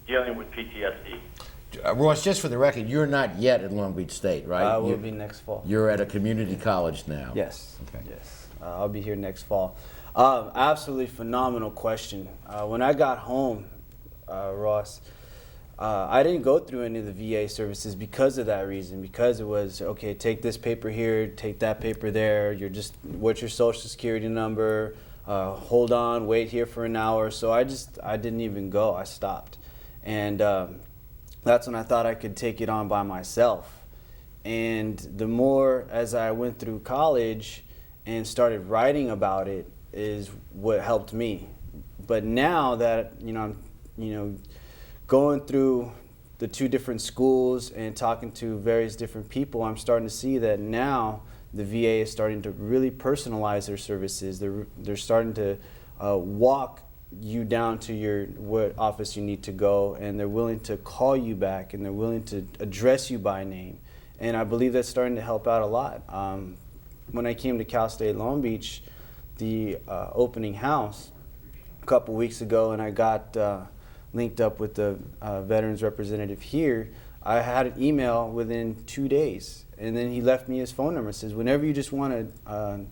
dealing with PTSD? Ross, just for the record, you're not yet at Long Beach State, right? I will be next fall. You're at a community college now. Yes. Okay. Yes. I'll be here next fall. Absolutely phenomenal question. When I got home, Ross, I didn't go through any of the VA services because of that reason, because it was, okay, take this paper here, take that paper there, what's your social security number, hold on, wait here for an hour. So I didn't even go, I stopped. And that's when I thought I could take it on by myself. And the more as I went through college and started writing about it is what helped me. But now that, I'm, going through the 2 different schools and talking to various different people, I'm starting to see that now the VA is starting to really personalize their services. They're starting to walk you down to what office you need to go, and they're willing to call you back, and they're willing to address you by name. And I believe that's starting to help out a lot. When I came to Cal State Long Beach, the opening house a couple weeks ago, and I got linked up with the veterans representative here, I had an email within 2 days, and then he left me his phone number. Says, whenever you just want to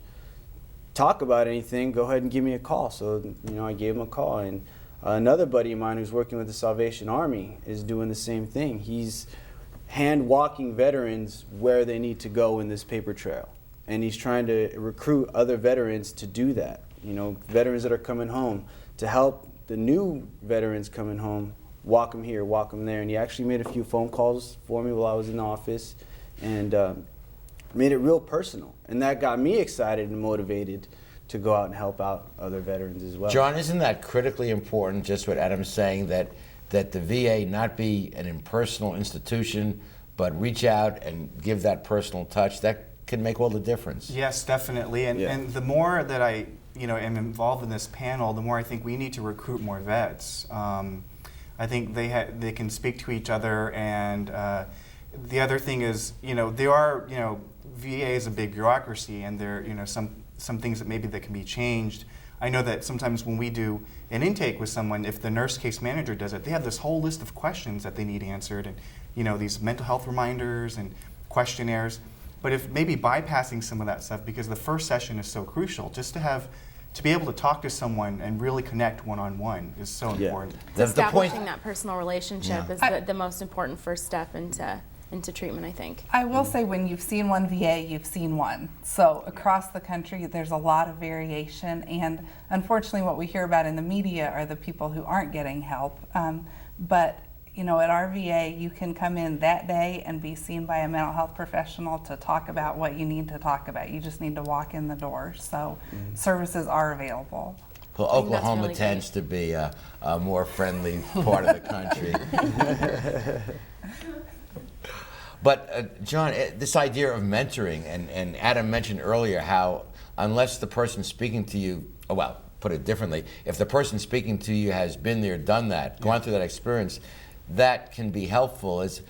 talk about anything, go ahead and give me a call. So I gave him a call, and another buddy of mine who's working with the Salvation Army is doing the same thing. He's hand walking veterans where they need to go in this paper trail, and he's trying to recruit other veterans to do that. Veterans that are coming home, to help the new veterans coming home, walk them here, walk them there. And he actually made a few phone calls for me while I was in the office, and made it real personal. And that got me excited and motivated to go out and help out other veterans as well. John, isn't that critically important, just what Adam's saying, that the VA not be an impersonal institution, but reach out and give that personal touch? That can make all the difference. Yes, definitely. And the more that I am involved in this panel, the more I think we need to recruit more vets. I think they can speak to each other, and the other thing is, VA is a big bureaucracy, and there some things that maybe that can be changed. I know that sometimes when we do an intake with someone, if the nurse case manager does it, they have this whole list of questions that they need answered, and these mental health reminders and questionnaires. But if maybe bypassing some of that stuff, because the first session is so crucial, just to be able to talk to someone and really connect one-on-one is so important. Establishing that personal relationship is the most important first step into treatment, I think. I will say, when you've seen one VA, you've seen one. So across the country, there's a lot of variation, and unfortunately what we hear about in the media are the people who aren't getting help. But at our VA, you can come in that day and be seen by a mental health professional to talk about what you need to talk about. You just need to walk in the door. So services are available. Well, Oklahoma really tends to be a more friendly part of the country. But John, this idea of mentoring, and Adam mentioned earlier how unless the person speaking to you, put it differently, if the person speaking to you has been there, done that, gone through that experience, that can be helpful. Is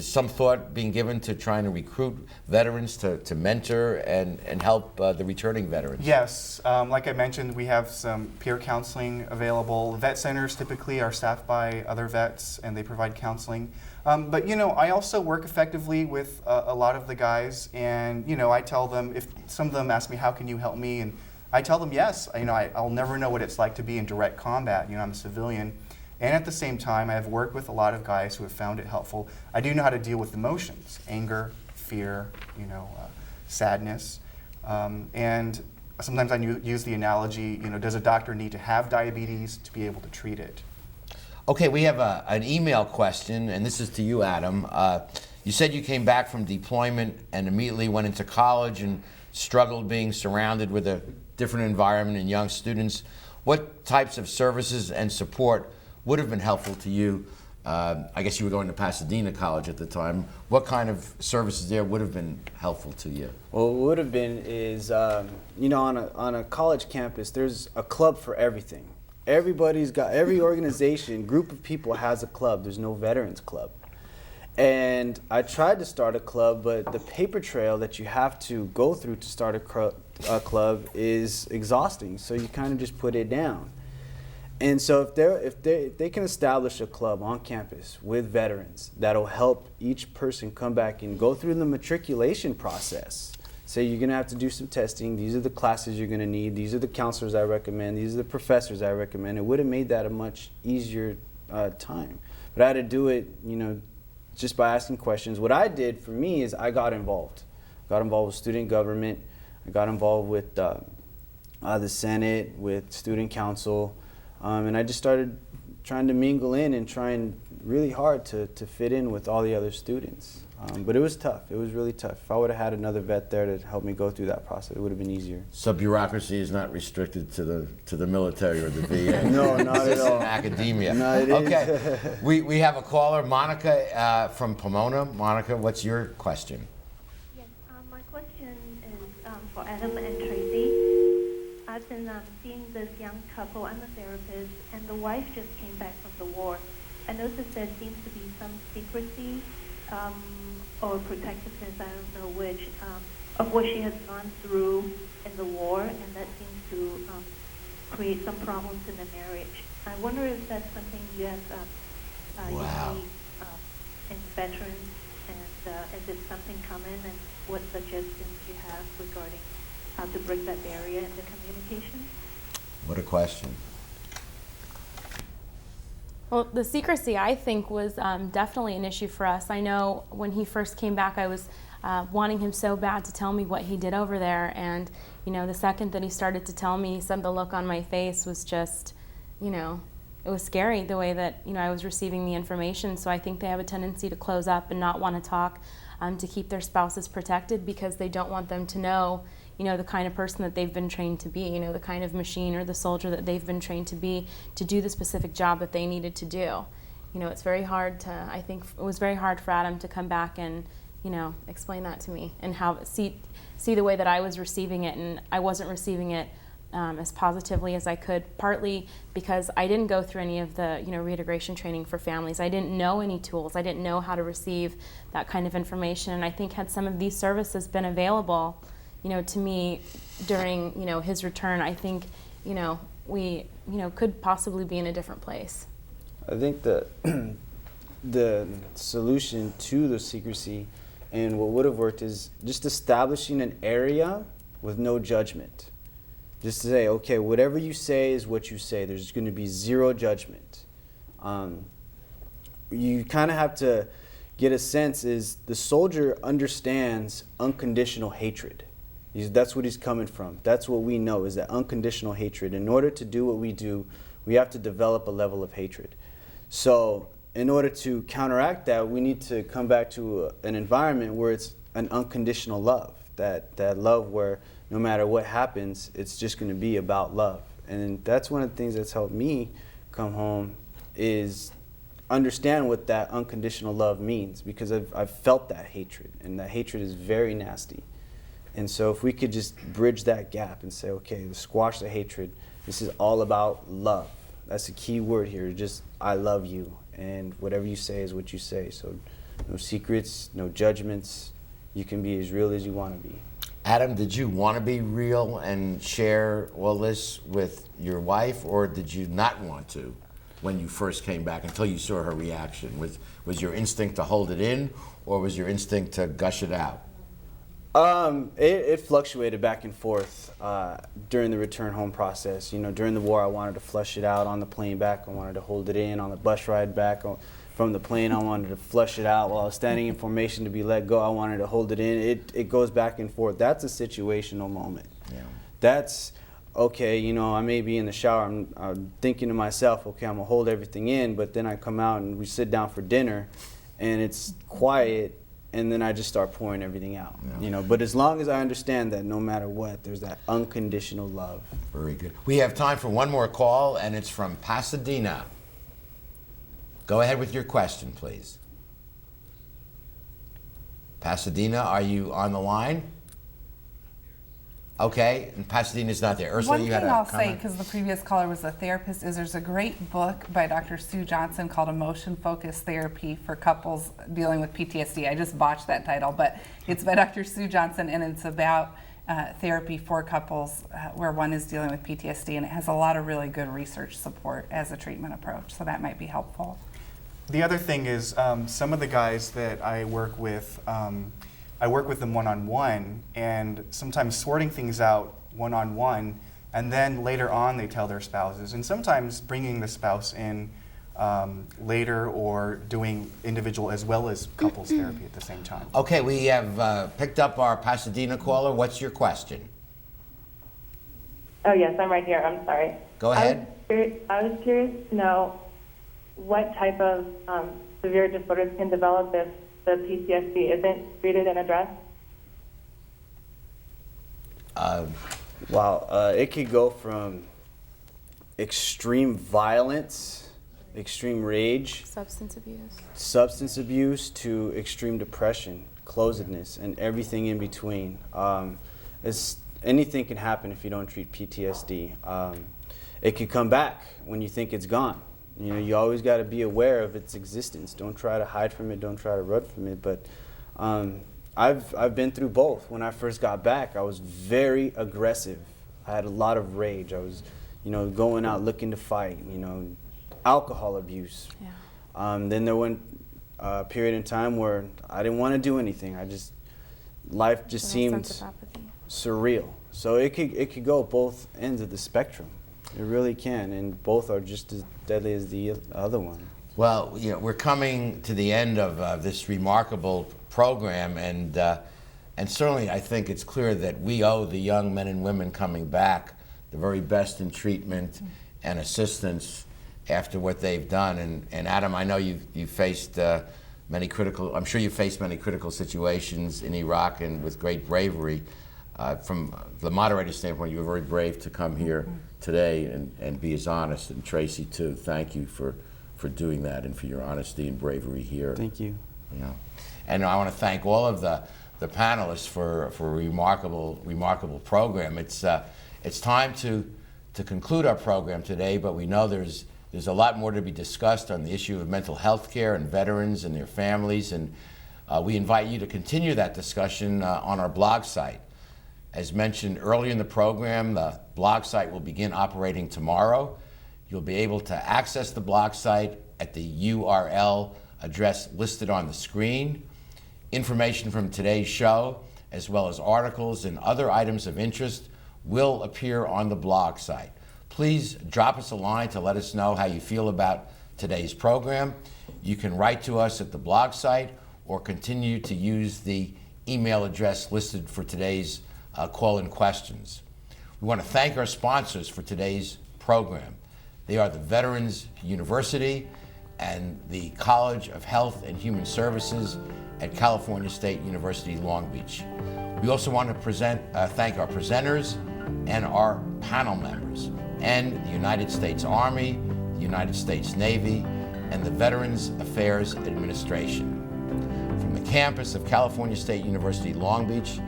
some thought being given to trying to recruit veterans to mentor and help the returning veterans? Yes, like I mentioned, we have some peer counseling available. Vet centers typically are staffed by other vets, and they provide counseling. But I also work effectively with a lot of the guys, and I tell them, if some of them ask me, how can you help me? And I tell them, yes, I'll never know what it's like to be in direct combat. I'm a civilian. And at the same time, I have worked with a lot of guys who have found it helpful. I do know how to deal with emotions, anger, fear, sadness. And sometimes I use the analogy, does a doctor need to have diabetes to be able to treat it? Okay, we have an email question, and this is to you, Adam. You said you came back from deployment and immediately went into college and struggled being surrounded with a different environment and young students. What types of services and support would have been helpful to you? I guess you were going to Pasadena College at the time. What kind of services there would have been helpful to you? Well, what would have been is, on a college campus, there's a club for everything. Every organization, group of people has a club. There's no veterans club. And I tried to start a club, but the paper trail that you have to go through to start a club is exhausting. So you kind of just put it down. And so if they can establish a club on campus with veterans that'll help each person come back and go through the matriculation process. Say you're gonna have to do some testing, these are the classes you're gonna need, these are the counselors I recommend, these are the professors I recommend. It would have made that a much easier time. But I had to do it, just by asking questions. What I did for me is I got involved. Got involved with student government. I got involved with the Senate, with student council, and I just started trying to mingle in and trying really hard to fit in with all the other students. But it was tough. It was really tough. If I would have had another vet there to help me go through that process, it would have been easier. So bureaucracy is not restricted to the military or the VA. No, not at all. In academia. No, it okay. is. we have a caller, Monica from Pomona. Monica, what's your question? Yes, my question is for Adam and Tracy. I've been seeing this young couple. I'm a therapist, and the wife just came back from the war. I noticed there seems to be some secrecy or protectiveness, I don't know which, of what she has gone through in the war, and that seems to create some problems in the marriage. I wonder if that's something you have Wow. you see in veterans, and is it something common, and what suggestions you have regarding how to break that barrier in the communication? What a question. Well, the secrecy, I think, was definitely an issue for us. I know when he first came back, I was wanting him so bad to tell me what he did over there. And, the second that he started to tell me, the look on my face was just, it was scary the way that, I was receiving the information. So I think they have a tendency to close up and not want to talk, to keep their spouses protected because they don't want them to know, the kind of person that they've been trained to be, the kind of machine or the soldier that they've been trained to be to do the specific job that they needed to do. It's very hard I think it was very hard for Adam to come back and, explain that to me and see the way that I was receiving it, and I wasn't receiving it as positively as I could, partly because I didn't go through any of the, reintegration training for families. I didn't know any tools. I didn't know how to receive that kind of information, and I think had some of these services been available, to me during, his return, I think, we, could possibly be in a different place. I think the solution to the secrecy and what would have worked is just establishing an area with no judgment. Just to say, okay, whatever you say is what you say. There's going to be zero judgment. You kind of have to get a sense is the soldier understands unconditional hatred. That's what he's coming from. That's what we know is that unconditional hatred. In order to do what we do, we have to develop a level of hatred. So in order to counteract that, we need to come back to an environment where it's an unconditional love. That love where no matter what happens, it's just going to be about love. And that's one of the things that's helped me come home is understand what that unconditional love means, because I've felt that hatred, and that hatred is very nasty. And so if we could just bridge that gap and say, okay, squash the hatred, this is all about love. That's the key word here, just I love you, and whatever you say is what you say. So no secrets, no judgments. You can be as real as you want to be. Adam, did you want to be real and share all this with your wife, or did you not want to when you first came back until you saw her reaction? Was your instinct to hold it in, or was your instinct to gush it out? It fluctuated back and forth during the return home process. During the war, I wanted to flush it out on the plane back. I wanted to hold it in on the bus ride back from the plane. I wanted to flush it out while I was standing in formation to be let go. I wanted to hold it in. It goes back and forth. That's a situational moment. Yeah. that's okay. You know, I may be in the shower, I'm thinking to myself, okay, I'm gonna hold everything in, but then I come out and we sit down for dinner and it's quiet, and then I just start pouring everything out. You know, but as long as I understand that no matter what, there's that unconditional love. Very good. We have time for one more call, and it's from Pasadena. Go ahead with your question, please. Pasadena, are you on the line? Okay, and Pasadena's not there. Ursula, One you thing had a I'll comment? say, because the previous caller was a therapist, is there's a great book by Dr. Sue Johnson called Emotion-Focused Therapy for Couples Dealing with PTSD. I just botched that title, but it's by Dr. Sue Johnson, and it's about therapy for couples where one is dealing with PTSD, and it has a lot of really good research support as a treatment approach, so that might be helpful. The other thing is some of the guys that I work with them one-on-one, and sometimes sorting things out one-on-one, and then later on they tell their spouses, and sometimes bringing the spouse in later, or doing individual as well as couples therapy at the same time. Okay, we have picked up our Pasadena caller. What's your question? Oh, yes, I'm right here. I'm sorry. Go ahead. I was curious to know what type of severe disorders can develop if the PTSD isn't treated and addressed? It could go from extreme violence, extreme rage, substance abuse to extreme depression, closedness, and everything in between. Anything can happen if you don't treat PTSD. It could come back when you think it's gone. You know, you always got to be aware of its existence. Don't try to hide from it. Don't try to run from it. But I've been through both. When I first got back, I was very aggressive. I had a lot of rage. I was, going out looking to fight. Alcohol abuse. Yeah. Then there went a period in time where I didn't want to do anything. Life just seemed surreal. So it could go both ends of the spectrum. It really can, and both are just as deadly as the other one. Well, we're coming to the end of this remarkable program, and certainly I think it's clear that we owe the young men and women coming back the very best in treatment and assistance after what they've done. And Adam, I know you've faced many critical situations in Iraq, and with great bravery. From the moderator standpoint, you were very brave to come here today and be as honest, and Tracy too. Thank you for doing that and for your honesty and bravery here. Thank you. And I want to thank all of the panelists for a remarkable program. It's time to conclude our program today, but we know there's a lot more to be discussed on the issue of mental health care and veterans and their families, and we invite you to continue that discussion on our blog site. As mentioned earlier in the program, the blog site will begin operating tomorrow. You'll be able to access the blog site at the URL address listed on the screen. Information from today's show, as well as articles and other items of interest, will appear on the blog site. Please drop us a line to let us know how you feel about today's program. You can write to us at the blog site or continue to use the email address listed for today's call-in questions. We want to thank our sponsors for today's program. They are the Veterans University and the College of Health and Human Services at California State University, Long Beach. We also want to thank our presenters and our panel members, and the United States Army, the United States Navy, and the Veterans Affairs Administration. From the campus of California State University, Long Beach,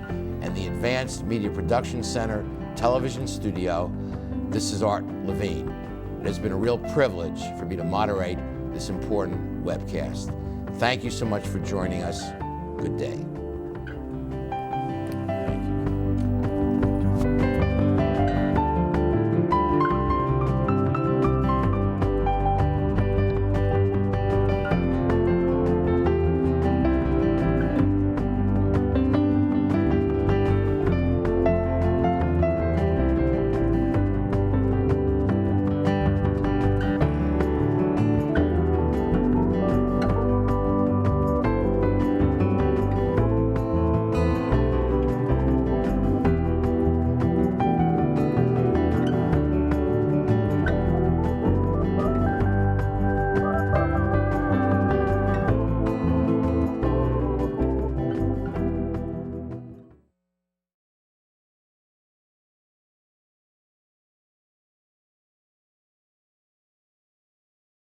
and the Advanced Media Production Center television studio, this is Art Levine. It has been a real privilege for me to moderate this important webcast. Thank you so much for joining us. Good day.